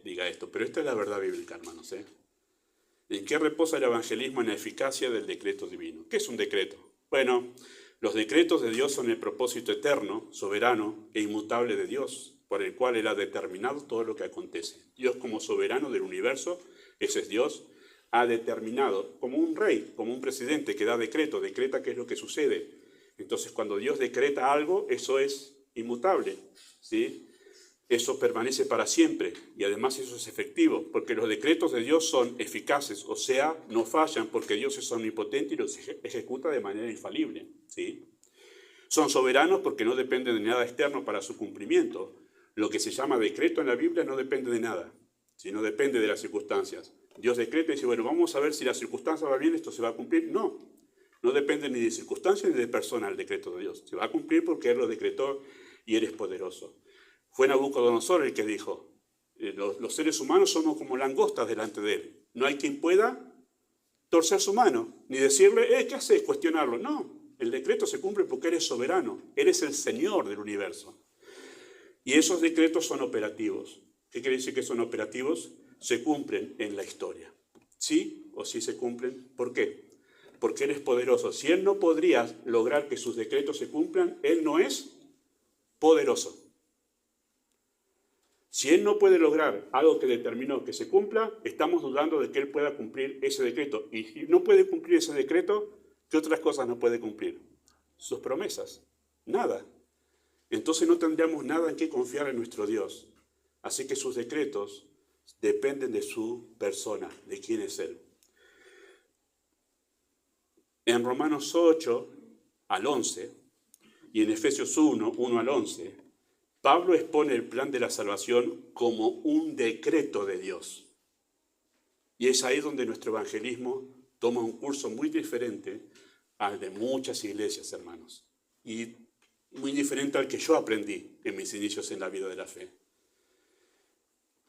diga esto. Pero esta es la verdad bíblica, hermanos, ¿eh? ¿En qué reposa el evangelismo? En la eficacia del decreto divino. ¿Qué es un decreto? Bueno, los decretos de Dios son el propósito eterno, soberano e inmutable de Dios, por el cual Él ha determinado todo lo que acontece. Dios, como soberano del universo, ese es Dios, ha determinado, como un rey, como un presidente que da decreto, decreta qué es lo que sucede. Entonces, cuando Dios decreta algo, eso es inmutable, ¿sí? Eso permanece para siempre y además eso es efectivo, porque los decretos de Dios son eficaces, o sea, no fallan porque Dios es omnipotente y los ejecuta de manera infalible, ¿sí? Son soberanos porque no dependen de nada externo para su cumplimiento. Lo que se llama decreto en la Biblia no depende de nada, sino depende de las circunstancias. Dios decreta y dice, bueno, vamos a ver si la circunstancia va bien, esto se va a cumplir. No, no depende ni de circunstancias ni de persona el decreto de Dios. Se va a cumplir porque Él lo decretó y Él es poderoso. Fue Nabucodonosor el que dijo, los seres humanos somos como langostas delante de Él. No hay quien pueda torcer su mano, ni decirle, ¿qué haces? Cuestionarlo. No, el decreto se cumple porque Él es soberano. Él es el Señor del universo. Y esos decretos son operativos. ¿Qué quiere decir que son operativos? Se cumplen en la historia. ¿Sí o sí se cumplen? ¿Por qué? Porque Él es poderoso. Si Él no podría lograr que sus decretos se cumplan, Él no es poderoso. Si Él no puede lograr algo que determinó que se cumpla, estamos dudando de que Él pueda cumplir ese decreto. Y si no puede cumplir ese decreto, ¿qué otras cosas no puede cumplir? Sus promesas. Nada. Entonces no tendríamos nada en qué confiar en nuestro Dios. Así que sus decretos dependen de su persona, de quién es Él. En Romanos 8 al 11 y en Efesios 1, 1 al 11, Pablo expone el plan de la salvación como un decreto de Dios. Y es ahí donde nuestro evangelismo toma un curso muy diferente al de muchas iglesias, hermanos. Y muy diferente al que yo aprendí en mis inicios en la vida de la fe.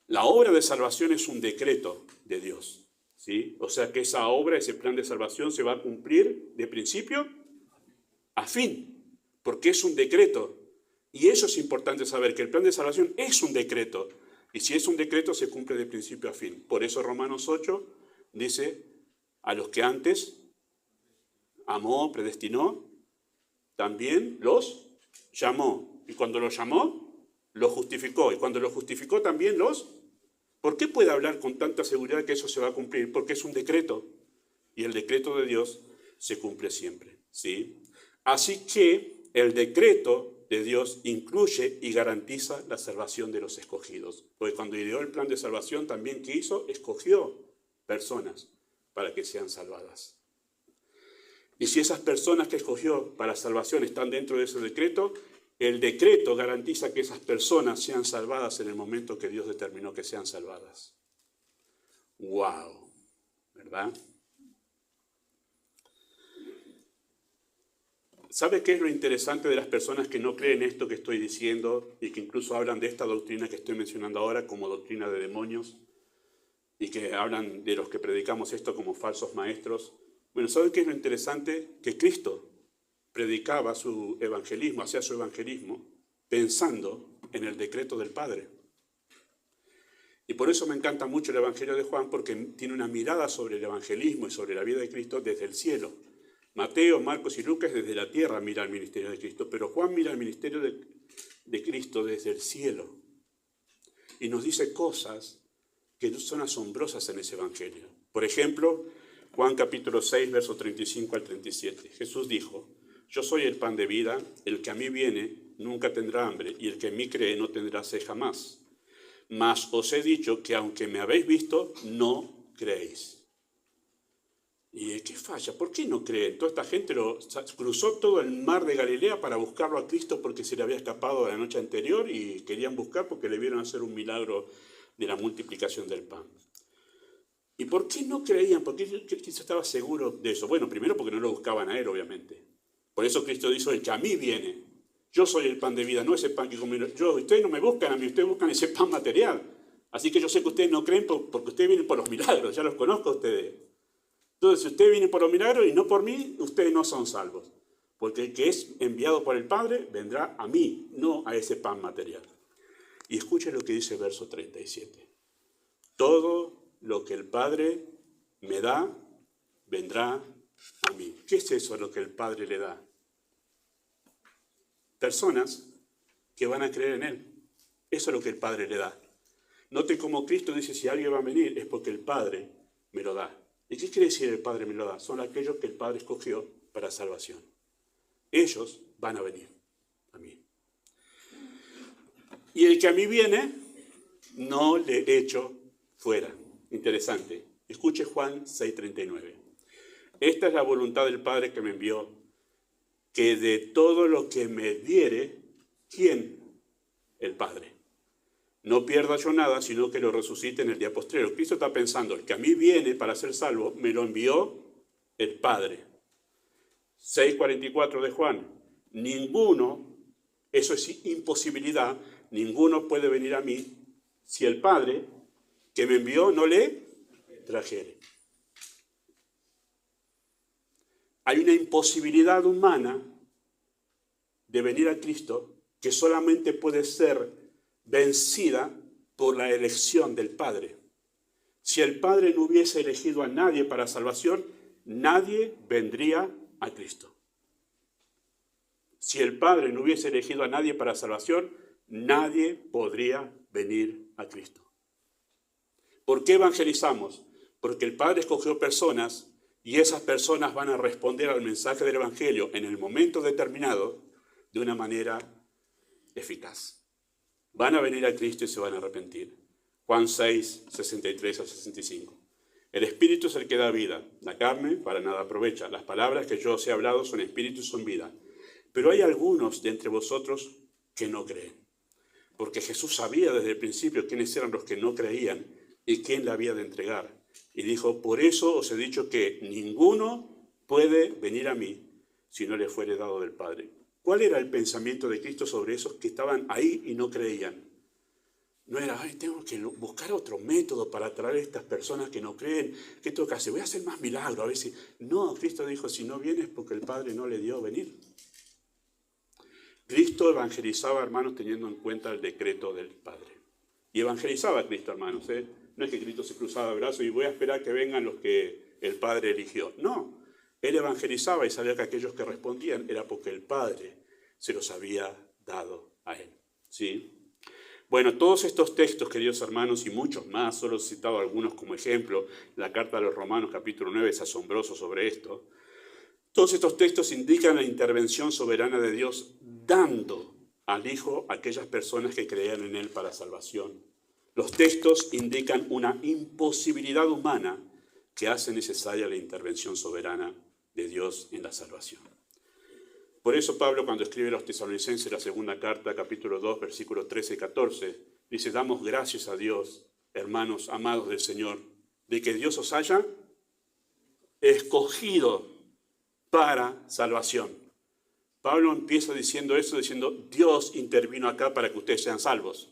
La obra de salvación es un decreto de Dios, ¿sí? O sea que esa obra, ese plan de salvación se va a cumplir de principio a fin, porque es un decreto. Y eso es importante saber, que el plan de salvación es un decreto. Y si es un decreto, se cumple de principio a fin. Por eso Romanos 8 dice, a los que antes amó, predestinó, también los llamó. Y cuando los llamó, los justificó. Y cuando los justificó, también los... ¿Por qué puede hablar con tanta seguridad que eso se va a cumplir? Porque es un decreto. Y el decreto de Dios se cumple siempre, ¿sí? Así que el decreto de Dios incluye y garantiza la salvación de los escogidos. Porque cuando ideó el plan de salvación, también ¿qué hizo? Escogió personas para que sean salvadas. Y si esas personas que escogió para salvación están dentro de ese decreto, el decreto garantiza que esas personas sean salvadas en el momento que Dios determinó que sean salvadas. ¡Wow! ¿Verdad? ¿Sabe qué es lo interesante de las personas que no creen esto que estoy diciendo y que incluso hablan de esta doctrina que estoy mencionando ahora como doctrina de demonios y que hablan de los que predicamos esto como falsos maestros? Bueno, ¿sabe qué es lo interesante? Que Cristo predicaba su evangelismo, hacía su evangelismo, pensando en el decreto del Padre. Y por eso me encanta mucho el Evangelio de Juan, porque tiene una mirada sobre el evangelismo y sobre la vida de Cristo desde el cielo. Mateo, Marcos y Lucas desde la tierra mira el ministerio de Cristo, pero Juan mira el ministerio de Cristo desde el cielo. Y nos dice cosas que son asombrosas en ese evangelio. Por ejemplo, Juan capítulo 6, versos 35 al 37. Jesús dijo, yo soy el pan de vida, el que a mí viene nunca tendrá hambre, y el que en mí cree no tendrá sed jamás. Mas os he dicho que aunque me habéis visto, no creéis. ¿Y qué falla? ¿Por qué no creen? Toda esta gente cruzó todo el mar de Galilea para buscarlo a Cristo porque se le había escapado la noche anterior y querían buscar porque le vieron hacer un milagro de la multiplicación del pan. ¿Y por qué no creían? ¿Por qué Cristo estaba seguro de eso? Bueno, primero porque no lo buscaban a Él, obviamente. Por eso Cristo dijo, el que a mí viene. Yo soy el pan de vida, no ese pan que comieron. Ustedes no me buscan a mí, ustedes buscan ese pan material. Así que yo sé que ustedes no creen porque ustedes vienen por los milagros, ya los conozco a ustedes. Entonces, si ustedes vienen por los milagros y no por mí, ustedes no son salvos. Porque el que es enviado por el Padre vendrá a mí, no a ese pan material. Y escuchen lo que dice el verso 37. Todo lo que el Padre me da, vendrá a mí. ¿Qué es eso lo que el Padre le da? Personas que van a creer en Él. Eso es lo que el Padre le da. Noten cómo Cristo dice, si alguien va a venir, es porque el Padre me lo da. ¿Y qué quiere decir el Padre me lo da? Son aquellos que el Padre escogió para salvación. Ellos van a venir a mí. Y el que a mí viene, no le echo fuera. Interesante. Escuche Juan 6:39. Esta es la voluntad del Padre que me envió, que de todo lo que me diere, ¿quién? El Padre. No pierda yo nada, sino que lo resucite en el día postrero. Cristo está pensando, el que a mí viene para ser salvo, me lo envió el Padre. 6:44 de Juan. Ninguno, eso es imposibilidad, ninguno puede venir a mí si el Padre que me envió no le trajere. Hay una imposibilidad humana de venir a Cristo que solamente puede ser vencida por la elección del Padre. Si el Padre no hubiese elegido a nadie para salvación, nadie vendría a Cristo. Si el Padre no hubiese elegido a nadie para salvación, nadie podría venir a Cristo. ¿Por qué evangelizamos? Porque el Padre escogió personas y esas personas van a responder al mensaje del Evangelio en el momento determinado de una manera eficaz. Van a venir a Cristo y se van a arrepentir. Juan 6, 63 a 65. El Espíritu es el que da vida. La carne para nada aprovecha. Las palabras que yo os he hablado son espíritu y son vida. Pero hay algunos de entre vosotros que no creen. Porque Jesús sabía desde el principio quiénes eran los que no creían y quién le había de entregar. Y dijo, por eso os he dicho que ninguno puede venir a mí si no le fuere dado del Padre. ¿Cuál era el pensamiento de Cristo sobre esos que estaban ahí y no creían? No era, tengo que buscar otro método para atraer a estas personas que no creen. ¿Qué tengo que hacer? Voy a hacer más milagros. A ver si... No, Cristo dijo, si no vienes porque el Padre no le dio venir. Cristo evangelizaba, hermanos, teniendo en cuenta el decreto del Padre. Y evangelizaba a Cristo, hermanos. No es que Cristo se cruzaba de brazos y voy a esperar que vengan los que el Padre eligió. No, Él evangelizaba y sabía que aquellos que respondían era porque el Padre se los había dado a Él. ¿Sí? Bueno, todos estos textos, queridos hermanos, y muchos más, solo he citado algunos como ejemplo. La carta a los Romanos, capítulo 9, es asombroso sobre esto. Todos estos textos indican la intervención soberana de Dios dando al Hijo a aquellas personas que creían en Él para salvación. Los textos indican una imposibilidad humana que hace necesaria la intervención soberana de Dios en la salvación. Por eso Pablo, cuando escribe a los Tesalonicenses la segunda carta, capítulo 2, versículos 13 y 14, dice, damos gracias a Dios, hermanos amados del Señor, de que Dios os haya escogido para salvación. Pablo empieza diciendo eso, diciendo, Dios intervino acá para que ustedes sean salvos.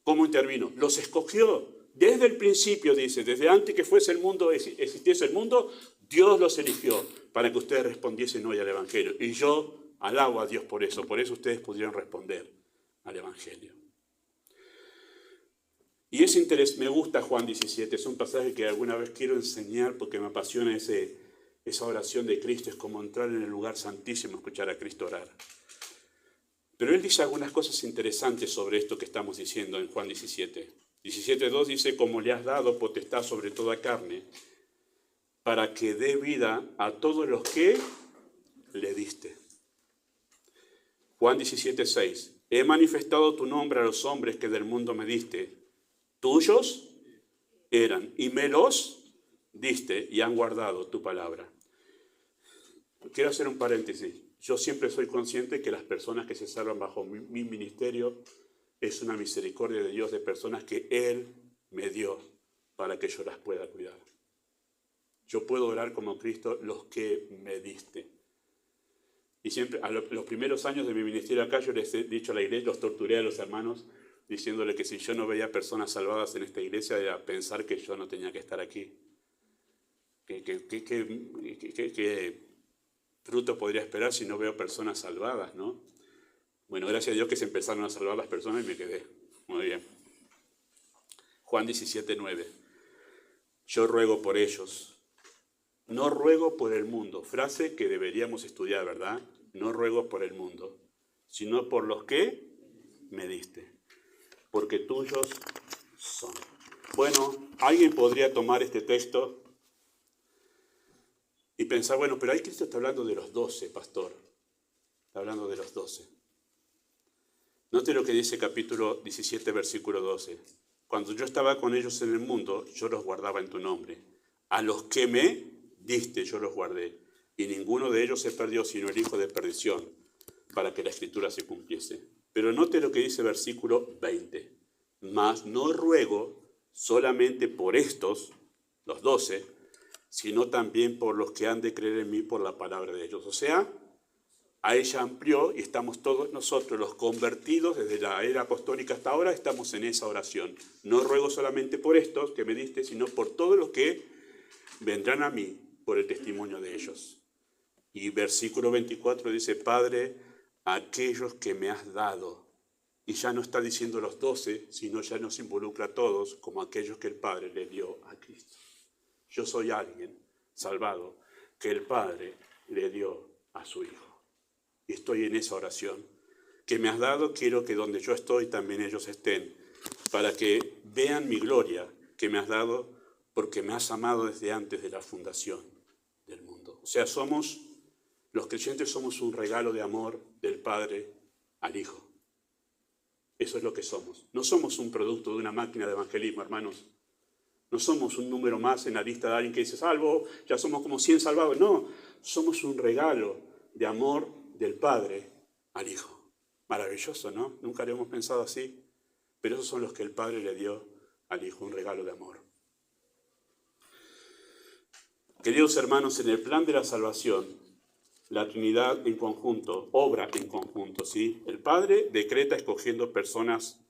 ¿Cómo intervino? Los escogió. Desde el principio, dice, desde antes que fuese el mundo, existiese el mundo, Dios los eligió para que ustedes respondiesen hoy al Evangelio. Y yo alabo a Dios por eso ustedes pudieron responder al Evangelio. Y es interesante, me gusta Juan 17, es un pasaje que alguna vez quiero enseñar porque me apasiona esa oración de Cristo, es como entrar en el lugar santísimo, escuchar a Cristo orar. Pero él dice algunas cosas interesantes sobre esto que estamos diciendo en Juan 17. 17:2 dice, como le has dado potestad sobre toda carne, para que dé vida a todos los que le diste. Juan 17:6, he manifestado tu nombre a los hombres que del mundo me diste. Tuyos eran y me los diste y han guardado tu palabra. Quiero hacer un paréntesis. Yo siempre soy consciente que las personas que se salvan bajo mi ministerio es una misericordia de Dios de personas que Él me dio para que yo las pueda cuidar. Yo puedo orar como Cristo, los que me diste. Y siempre, los primeros años de mi ministerio acá, yo les he dicho a la iglesia, los torturé a los hermanos, diciéndole que si yo no veía personas salvadas en esta iglesia, era pensar que yo no tenía que estar aquí. ¿Qué fruto podría esperar si no veo personas salvadas, no? Bueno, gracias a Dios que se empezaron a salvar las personas y me quedé. Muy bien. Juan 17:9. Yo ruego por ellos. No ruego por el mundo. Frase que deberíamos estudiar, ¿verdad? No ruego por el mundo, sino por los que me diste. Porque tuyos son. Bueno, alguien podría tomar este texto y pensar, bueno, pero ahí Cristo está hablando de los 12, pastor. Está hablando de los 12. Note lo que dice capítulo 17, versículo 12. Cuando yo estaba con ellos en el mundo, yo los guardaba en tu nombre. A los que me diste, yo los guardé. Y ninguno de ellos se perdió, sino el hijo de perdición, para que la escritura se cumpliese. Pero note lo que dice versículo 20. Mas no ruego solamente por estos, los 12, sino también por los que han de creer en mí por la palabra de ellos. O sea, a ella amplió y estamos todos nosotros, los convertidos, desde la era apostólica hasta ahora, estamos en esa oración. No ruego solamente por estos que me diste, sino por todos los que vendrán a mí por el testimonio de ellos. Y versículo 24 dice, Padre, aquellos que me has dado. Y ya no está diciendo los 12, sino ya nos involucra a todos como aquellos que el Padre le dio a Cristo. Yo soy alguien salvado que el Padre le dio a su Hijo. Y estoy en esa oración. Que me has dado, quiero que donde yo estoy también ellos estén, para que vean mi gloria que me has dado, porque me has amado desde antes de la fundación del mundo. O sea, los creyentes somos un regalo de amor del Padre al Hijo. Eso es lo que somos. No somos un producto de una máquina de evangelismo, hermanos. No somos un número más en la lista de alguien que dice salvo, ya somos como 100 salvados. No, somos un regalo de amor del Padre al Hijo. Maravilloso, ¿no? Nunca lo hemos pensado así. Pero esos son los que el Padre le dio al Hijo, un regalo de amor. Queridos hermanos, en el plan de la salvación, la Trinidad en conjunto, obra en conjunto, ¿sí? El Padre decreta escogiendo personas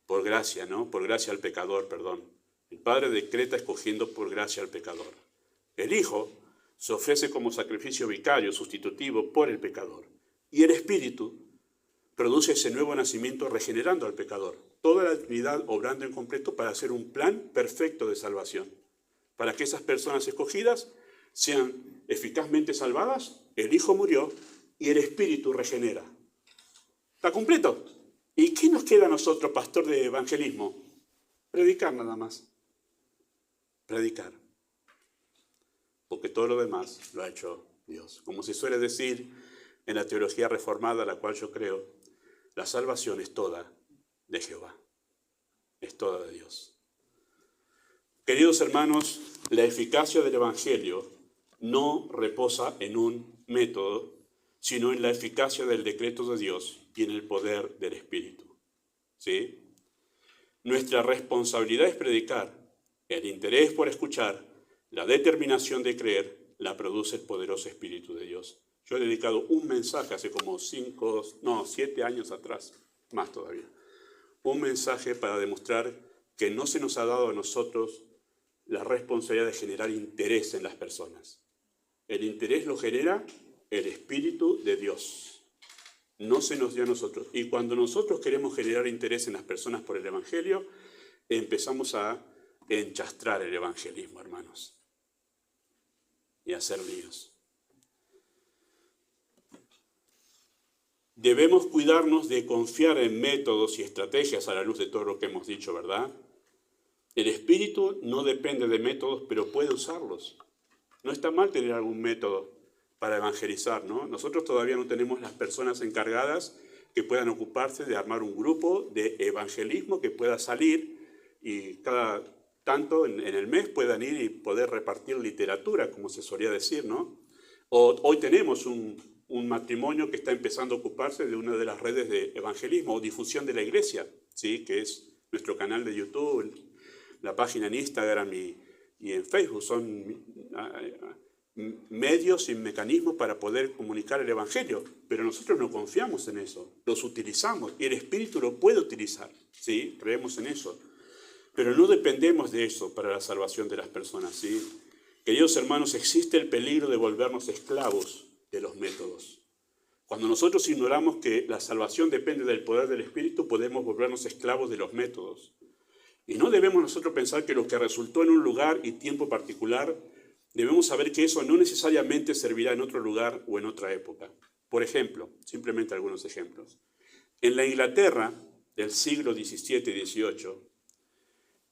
por gracia, ¿no? Por gracia al pecador, perdón. El Padre decreta escogiendo por gracia al pecador. El Hijo se ofrece como sacrificio vicario, sustitutivo por el pecador. Y el Espíritu produce ese nuevo nacimiento regenerando al pecador. Toda la Trinidad obrando en completo para hacer un plan perfecto de salvación. Para que esas personas escogidas sean eficazmente salvadas, el Hijo murió y el Espíritu regenera. ¿Está completo? ¿Y qué nos queda a nosotros, pastor de evangelismo? Predicar nada más. Predicar. Porque todo lo demás lo ha hecho Dios. Como se suele decir en la teología reformada, a la cual yo creo, la salvación es toda de Jehová. Es toda de Dios. Queridos hermanos, la eficacia del Evangelio no reposa en un método, sino en la eficacia del decreto de Dios y en el poder del Espíritu. ¿Sí? Nuestra responsabilidad es predicar. El interés por escuchar, la determinación de creer, la produce el poderoso Espíritu de Dios. Yo he dedicado un mensaje hace como 7 años atrás, más todavía. Un mensaje para demostrar que no se nos ha dado a nosotros la responsabilidad de generar interés en las personas. El interés lo genera el Espíritu de Dios. No se nos dio a nosotros. Y cuando nosotros queremos generar interés en las personas por el Evangelio, empezamos a enchastrar el evangelismo, hermanos, y a hacer líos. Debemos cuidarnos de confiar en métodos y estrategias a la luz de todo lo que hemos dicho, ¿verdad? El Espíritu no depende de métodos, pero puede usarlos. No está mal tener algún método para evangelizar, ¿no? Nosotros todavía no tenemos las personas encargadas que puedan ocuparse de armar un grupo de evangelismo que pueda salir y cada tanto en el mes puedan ir y poder repartir literatura, como se solía decir, ¿no? Hoy tenemos un matrimonio que está empezando a ocuparse de una de las redes de evangelismo o difusión de la iglesia, ¿sí? Que es nuestro canal de YouTube, la página en Instagram y en Facebook. Son medios y mecanismos para poder comunicar el evangelio, pero nosotros no confiamos en eso, los utilizamos y el Espíritu lo puede utilizar, ¿sí? Creemos en eso. Pero no dependemos de eso para la salvación de las personas, ¿sí? Queridos hermanos, existe el peligro de volvernos esclavos de los métodos. Cuando nosotros ignoramos que la salvación depende del poder del Espíritu, podemos volvernos esclavos de los métodos. Y no debemos nosotros pensar que lo que resultó en un lugar y tiempo particular, debemos saber que eso no necesariamente servirá en otro lugar o en otra época. Por ejemplo, simplemente algunos ejemplos. En la Inglaterra del siglo XVII y XVIII,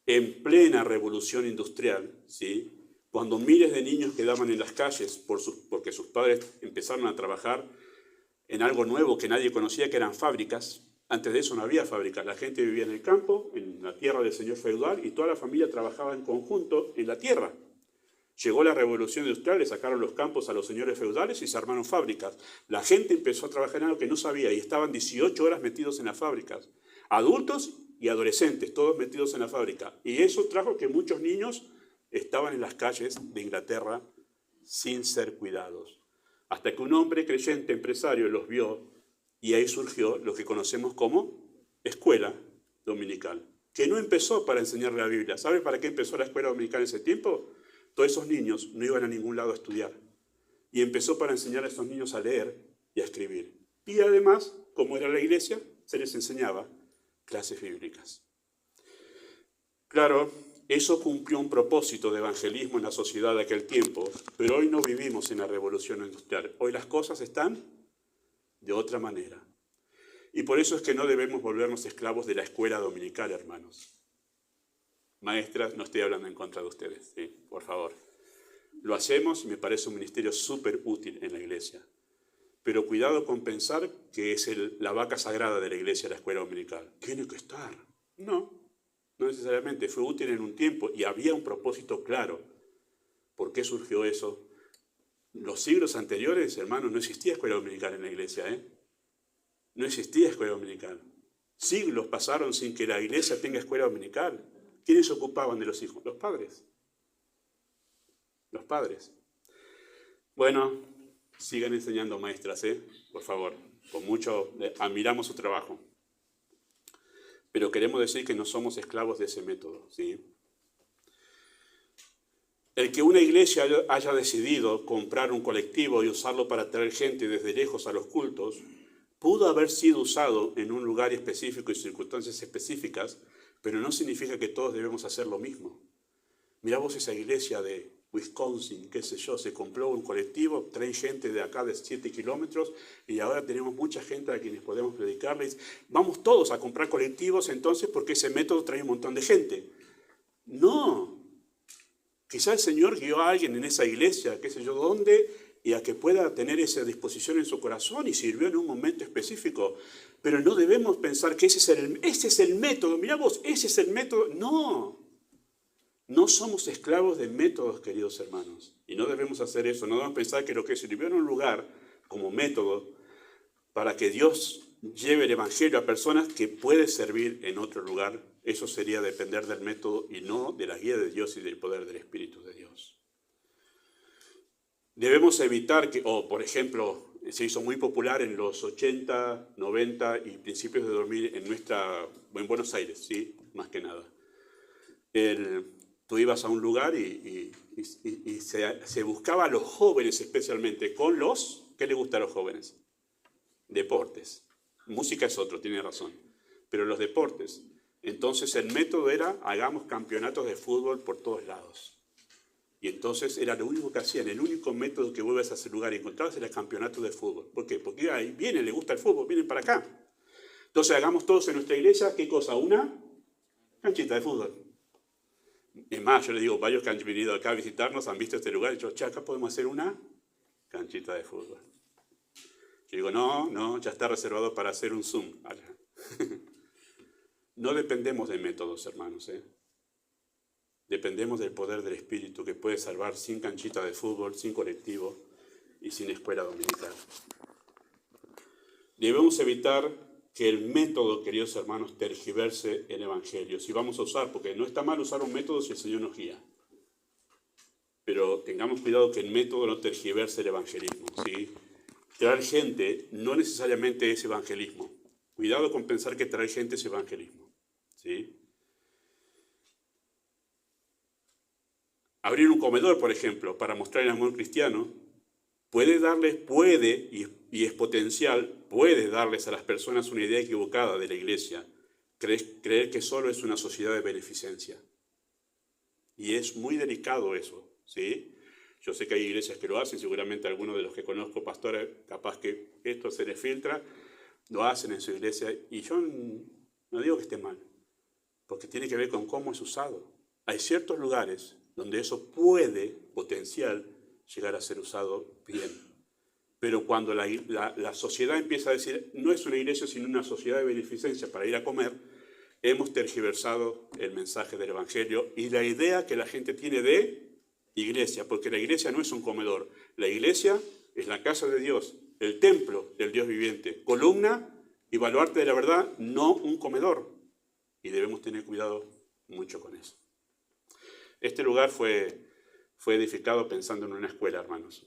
en plena revolución industrial, ¿sí? Cuando miles de niños quedaban en las calles porque sus padres empezaron a trabajar en algo nuevo que nadie conocía, que eran fábricas, Antes de eso no había fábricas, la gente vivía en el campo, en la tierra del señor feudal, y toda la familia trabajaba en conjunto en la tierra. Llegó la revolución industrial, le sacaron los campos a los señores feudales y se armaron fábricas. La gente empezó a trabajar en algo que no sabía y estaban 18 horas metidos en las fábricas. Adultos y adolescentes, todos metidos en la fábrica. Y eso trajo que muchos niños estaban en las calles de Inglaterra sin ser cuidados. Hasta que un hombre creyente, empresario, los vio y ahí surgió lo que conocemos como escuela dominical, que no empezó para enseñar la Biblia. ¿Sabe para qué empezó la escuela dominical en ese tiempo? Todos esos niños no iban a ningún lado a estudiar. Y empezó para enseñar a esos niños a leer y a escribir. Y además, como era la iglesia, se les enseñaba clases bíblicas. Claro, eso cumplió un propósito de evangelismo en la sociedad de aquel tiempo, pero hoy no vivimos en la revolución industrial. Hoy las cosas están de otra manera. Y por eso es que no debemos volvernos esclavos de la escuela dominical, hermanos. Maestras, no estoy hablando en contra de ustedes, ¿sí? Por favor. Lo hacemos y me parece un ministerio súper útil en la iglesia. Pero cuidado con pensar que es la vaca sagrada de la iglesia, la escuela dominical. Tiene que estar. No necesariamente. Fue útil en un tiempo y había un propósito claro. ¿Por qué surgió eso? Los siglos anteriores, hermanos, no existía escuela dominical en la iglesia, ¿eh? No existía escuela dominical. Siglos pasaron sin que la iglesia tenga escuela dominical. ¿Quiénes se ocupaban de los hijos? Los padres. Los padres. Bueno, sigan enseñando, maestras, por favor. Con mucho, admiramos su trabajo. Pero queremos decir que no somos esclavos de ese método, ¿sí? El que una iglesia haya decidido comprar un colectivo y usarlo para traer gente desde lejos a los cultos, pudo haber sido usado en un lugar específico y circunstancias específicas, pero no significa que todos debemos hacer lo mismo. Mirá vos esa iglesia de Wisconsin, qué sé yo, se compró un colectivo, trae gente de acá de 7 kilómetros y ahora tenemos mucha gente a quienes podemos predicarles. Vamos todos a comprar colectivos entonces porque ese método trae un montón de gente. No. Quizá el Señor guió a alguien en esa iglesia, qué sé yo dónde, y a que pueda tener esa disposición en su corazón y sirvió en un momento específico. Pero no debemos pensar que ese es el método. Mirá vos, ese es el método. No somos esclavos de métodos, queridos hermanos. Y no debemos hacer eso. No debemos pensar que lo que sirvió en un lugar como método para que Dios lleve el evangelio a personas que puede servir en otro lugar, eso sería depender del método y no de la guía de Dios y del poder del Espíritu de Dios. Debemos evitar que, por ejemplo, se hizo muy popular en los 80, 90 y principios de 2000 en Buenos Aires, ¿sí? Más que nada. Tú ibas a un lugar y se buscaba a los jóvenes especialmente con ¿qué le gusta a los jóvenes? Deportes. Música es otro, tiene razón. Pero los deportes. Entonces el método era, hagamos campeonatos de fútbol por todos lados. Y entonces era lo único que hacían, el único método que vuelves a ese lugar y encontrabas era el campeonato de fútbol. ¿Por qué? Porque ahí vienen, les gusta el fútbol, vienen para acá. Entonces hagamos todos en nuestra iglesia, ¿qué cosa? Una canchita de fútbol. Es más, yo les digo, varios que han venido acá a visitarnos, han visto este lugar y dicho, acá podemos hacer una canchita de fútbol. Yo digo, no, ya está reservado para hacer un Zoom. No dependemos de métodos, hermanos, Dependemos del poder del Espíritu que puede salvar sin canchita de fútbol, sin colectivo y sin escuela dominical. Debemos evitar que el método, queridos hermanos, tergiverse el Evangelio. Si vamos a usar, porque no está mal usar un método si el Señor nos guía. Pero tengamos cuidado que el método no tergiverse el evangelismo, ¿sí? Traer gente no necesariamente es evangelismo. Cuidado con pensar que traer gente es evangelismo, ¿sí? Abrir un comedor, por ejemplo, para mostrar el amor cristiano, y es potencial, puede darles a las personas una idea equivocada de la iglesia, creer que solo es una sociedad de beneficencia. Y es muy delicado eso, ¿sí? Yo sé que hay iglesias que lo hacen, seguramente algunos de los que conozco, pastores, capaz que esto se les filtra, lo hacen en su iglesia, y yo no digo que esté mal, porque tiene que ver con cómo es usado. Hay ciertos lugares donde eso puede, potencial, llegar a ser usado bien. Pero cuando la sociedad empieza a decir, no es una iglesia sino una sociedad de beneficencia para ir a comer, hemos tergiversado el mensaje del Evangelio y la idea que la gente tiene de iglesia, porque la iglesia no es un comedor, la iglesia es la casa de Dios, el templo del Dios viviente, columna y baluarte de la verdad, no un comedor. Y debemos tener cuidado mucho con eso. Este lugar fue edificado pensando en una escuela, hermanos.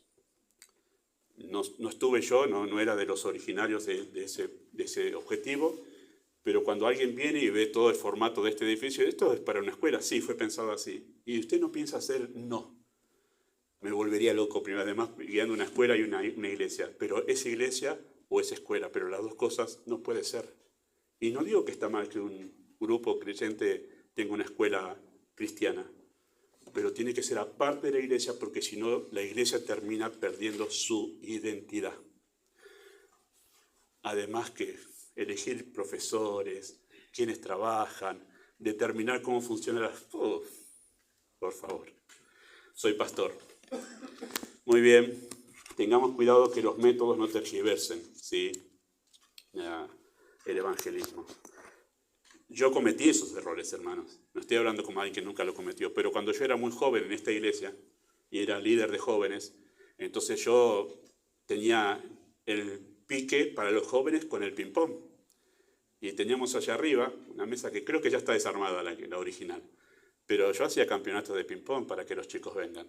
No estuve yo, no era de los originarios de ese objetivo, pero cuando alguien viene y ve todo el formato de este edificio, esto es para una escuela, sí, fue pensado así. Y usted no piensa hacer, no. Me volvería loco, primero, además, guiando una escuela y una iglesia. Pero esa iglesia o esa escuela, pero las dos cosas no puede ser. Y no digo que está mal que un grupo creyente tenga una escuela cristiana, pero tiene que ser aparte de la iglesia, porque si no, la iglesia termina perdiendo su identidad. Además que elegir profesores, quienes trabajan, determinar cómo funciona la... por favor, soy pastor. Muy bien, tengamos cuidado que los métodos no tergiversen, ¿sí? El evangelismo. Yo cometí esos errores, hermanos. No estoy hablando como alguien que nunca lo cometió, pero cuando yo era muy joven en esta iglesia y era líder de jóvenes, entonces yo tenía el pique para los jóvenes con el ping-pong. Y teníamos allá arriba una mesa que creo que ya está desarmada, la original. Pero yo hacía campeonatos de ping-pong para que los chicos vengan.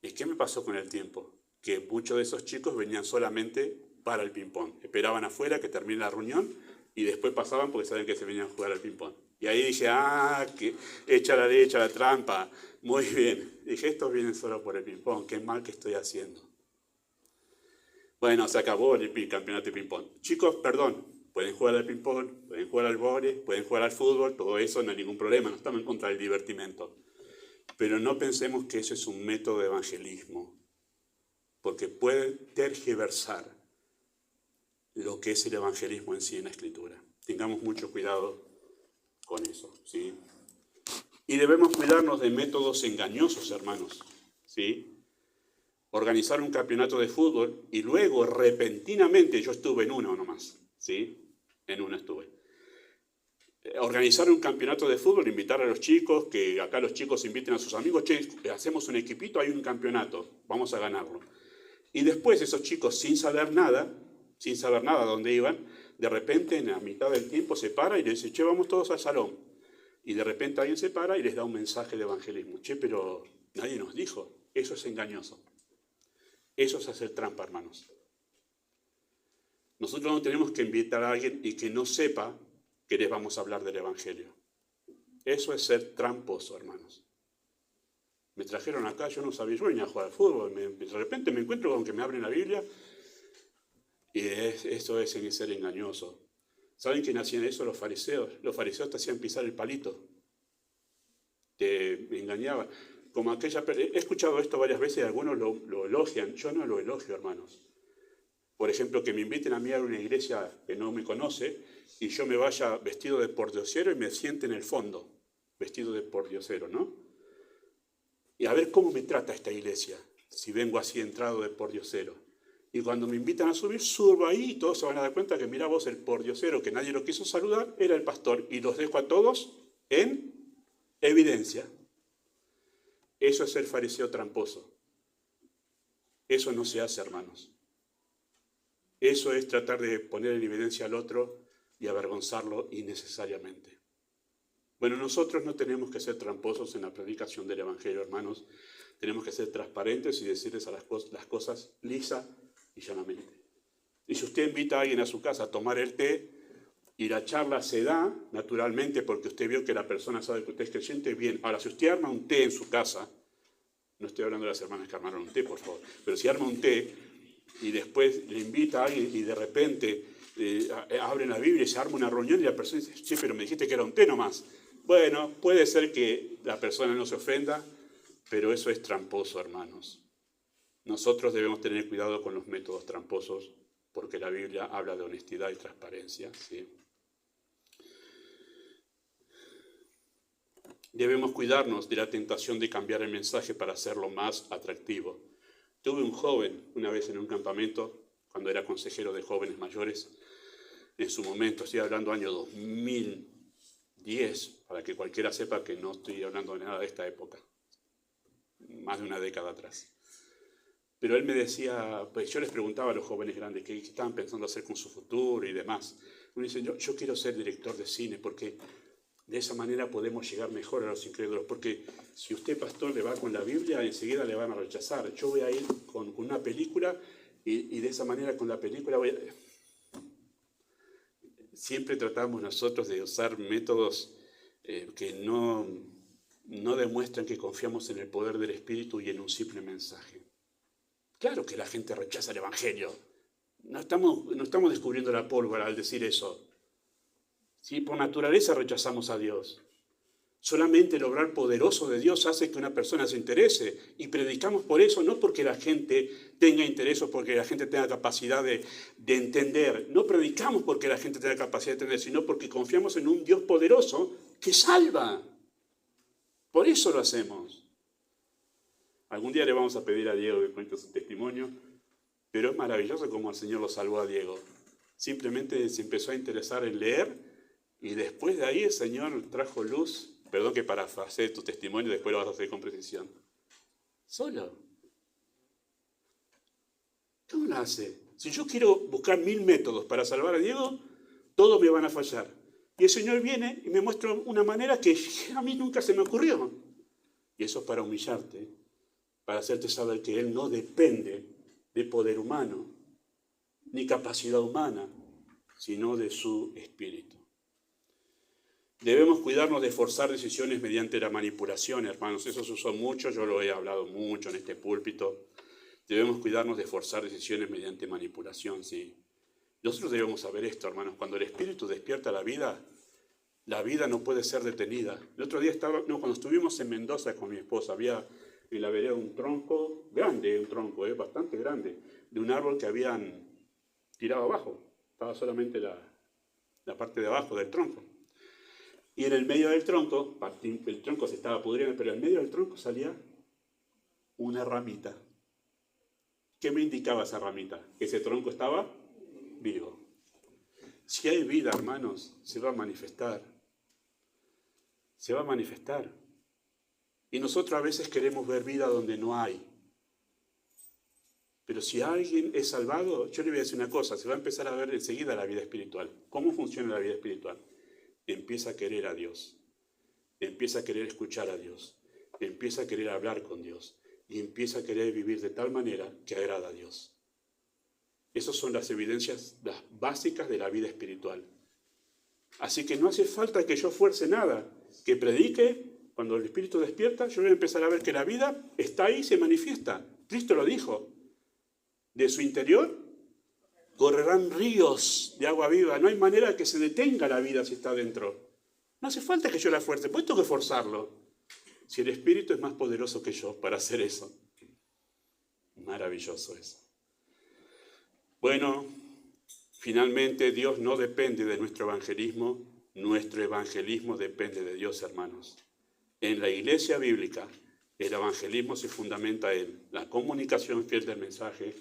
¿Y qué me pasó con el tiempo? Que muchos de esos chicos venían solamente para el ping-pong. Esperaban afuera que termine la reunión y después pasaban porque sabían que se venían a jugar al ping-pong. Y ahí dije, que echa la trampa. Muy bien. Dije, estos vienen solo por el ping-pong. Qué mal que estoy haciendo. Bueno, se acabó el campeonato de ping-pong. Chicos, perdón, pueden jugar al ping-pong, pueden jugar al vóley, pueden jugar al fútbol, todo eso no hay ningún problema, no estamos en contra del divertimento. Pero no pensemos que eso es un método de evangelismo, porque puede tergiversar lo que es el evangelismo en sí en la Escritura. Tengamos mucho cuidado con eso, ¿sí? Y debemos cuidarnos de métodos engañosos, hermanos, ¿sí? Organizar un campeonato de fútbol y luego repentinamente, yo estuve en uno nomás, ¿sí? En una estuve. Organizar un campeonato de fútbol, invitar a los chicos, que acá los chicos inviten a sus amigos, che, hacemos un equipito, hay un campeonato, vamos a ganarlo. Y después esos chicos, sin saber nada a dónde iban, de repente en la mitad del tiempo se para y les dice, che, vamos todos al salón. Y de repente alguien se para y les da un mensaje de evangelismo. Che, pero nadie nos dijo. Eso es engañoso. Eso es hacer trampa, hermanos. Nosotros no tenemos que invitar a alguien y que no sepa que les vamos a hablar del Evangelio. Eso es ser tramposo, hermanos. Me trajeron acá, yo no sabía, yo venía a jugar al fútbol, de repente me encuentro con que me abren la Biblia y eso es ser engañoso. ¿Saben quién hacían eso? Los fariseos. Los fariseos te hacían pisar el palito. Te engañaban. Como aquella, he escuchado esto varias veces y algunos lo elogian. Yo no lo elogio, hermanos. Por ejemplo, que me inviten a mí a una iglesia que no me conoce y yo me vaya vestido de pordiosero y me siente en el fondo, vestido de pordiosero, ¿no? Y a ver cómo me trata esta iglesia, si vengo así entrado de pordiosero. Y cuando me invitan a subir, subo ahí y todos se van a dar cuenta que, mira vos, el pordiosero, que nadie lo quiso saludar, era el pastor. Y los dejo a todos en evidencia. Eso es ser fariseo tramposo. Eso no se hace, hermanos. Eso es tratar de poner en evidencia al otro y avergonzarlo innecesariamente. Bueno, nosotros no tenemos que ser tramposos en la predicación del Evangelio, hermanos. Tenemos que ser transparentes y decirles a las cosas lisa y llanamente. Y si usted invita a alguien a su casa a tomar el té y la charla se da naturalmente porque usted vio que la persona sabe que usted es creyente, bien. Ahora, si usted arma un té en su casa, no estoy hablando de las hermanas que armaron un té, por favor, pero si arma un té y después le invita a alguien y de repente abren la Biblia y se arma una reunión y la persona dice, che, pero me dijiste que era un té nomás. Bueno, puede ser que la persona no se ofenda, pero eso es tramposo, hermanos. Nosotros debemos tener cuidado con los métodos tramposos porque la Biblia habla de honestidad y transparencia, ¿sí? Debemos cuidarnos de la tentación de cambiar el mensaje para hacerlo más atractivo. Tuve un joven una vez en un campamento cuando era consejero de jóvenes mayores, en su momento, estoy hablando año 2010, para que cualquiera sepa que no estoy hablando de nada de esta época, más de una década atrás. Pero él me decía, pues yo les preguntaba a los jóvenes grandes qué estaban pensando hacer con su futuro y demás. Uno dice, yo quiero ser director de cine porque de esa manera podemos llegar mejor a los incrédulos. Porque si usted, pastor, le va con la Biblia, enseguida le van a rechazar. Yo voy a ir con una película y de esa manera con la película voy a... Siempre tratamos nosotros de usar métodos que no demuestran que confiamos en el poder del Espíritu y en un simple mensaje. Claro que la gente rechaza el Evangelio. No estamos descubriendo la pólvora al decir eso. Sí, por naturaleza rechazamos a Dios. Solamente el obrar poderoso de Dios hace que una persona se interese. Y predicamos por eso, no porque la gente tenga interés o porque la gente tenga capacidad de entender. No predicamos porque la gente tenga capacidad de entender, sino porque confiamos en un Dios poderoso que salva. Por eso lo hacemos. Algún día le vamos a pedir a Diego que cuente su testimonio, pero es maravilloso cómo el Señor lo salvó a Diego. Simplemente se empezó a interesar en leer y después de ahí el Señor trajo luz. Perdón que parafraseé tu testimonio, después lo vas a hacer con precisión. Solo. ¿Cómo lo hace? Si yo quiero buscar 1000 métodos para salvar a Diego, todos me van a fallar. Y el Señor viene y me muestra una manera que a mí nunca se me ocurrió. Y eso es para humillarte, para hacerte saber que Él no depende de poder humano, ni capacidad humana, sino de su Espíritu. Debemos cuidarnos de forzar decisiones mediante la manipulación, hermanos. Eso se usó mucho, yo lo he hablado mucho en este púlpito. Debemos cuidarnos de forzar decisiones mediante manipulación, sí. Nosotros debemos saber esto, hermanos. Cuando el Espíritu despierta la vida no puede ser detenida. El otro día cuando estuvimos en Mendoza con mi esposa, había en la vereda un tronco grande, bastante grande, de un árbol que habían tirado abajo. Estaba solamente la parte de abajo del tronco. Y en el medio del tronco, el tronco se estaba pudriendo, pero en medio del tronco salía una ramita. ¿Qué me indicaba esa ramita? Que ese tronco estaba vivo. Si hay vida, hermanos, se va a manifestar. Se va a manifestar. Y nosotros a veces queremos ver vida donde no hay. Pero si alguien es salvado, yo le voy a decir una cosa, se va a empezar a ver enseguida la vida espiritual. ¿Cómo funciona la vida espiritual? Empieza a querer a Dios, empieza a querer escuchar a Dios, empieza a querer hablar con Dios y empieza a querer vivir de tal manera que agrada a Dios. Esas son las evidencias, las básicas de la vida espiritual. Así que no hace falta que yo fuerce nada, que predique. Cuando el Espíritu despierta, yo voy a empezar a ver que la vida está ahí y se manifiesta. Cristo lo dijo. De su interior correrán ríos de agua viva. No hay manera que se detenga la vida si está dentro. No hace falta que yo la fuerce, pues tengo que forzarlo. Si el Espíritu es más poderoso que yo para hacer eso. Maravilloso eso. Bueno, finalmente Dios no depende de nuestro evangelismo depende de Dios, hermanos. En la iglesia bíblica, el evangelismo se fundamenta en la comunicación fiel del mensaje,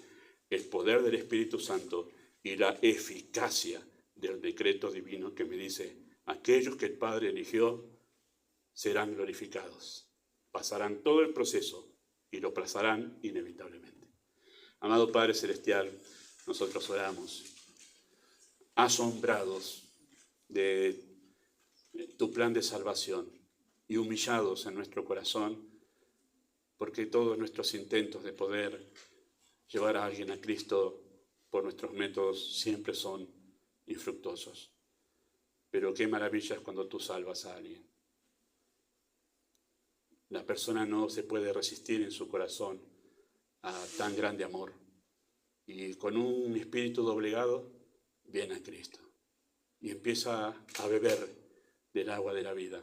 el poder del Espíritu Santo y la eficacia del decreto divino que me dice, aquellos que el Padre eligió serán glorificados, pasarán todo el proceso y lo pasarán inevitablemente. Amado Padre Celestial, nosotros oramos, asombrados de tu plan de salvación y humillados en nuestro corazón, porque todos nuestros intentos de poder llevar a alguien a Cristo por nuestros métodos siempre son infructuosos. Pero qué maravilla es cuando tú salvas a alguien. La persona no se puede resistir en su corazón a tan grande amor. Y con un espíritu doblegado viene a Cristo. Y empieza a beber del agua de la vida.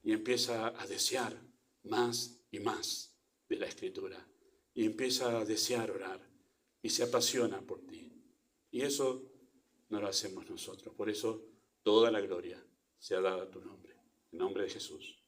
Y empieza a desear más y más de la Escritura. Y empieza a desear orar. Y se apasiona por ti. Y eso no lo hacemos nosotros. Por eso toda la gloria sea dada a tu nombre. En nombre de Jesús.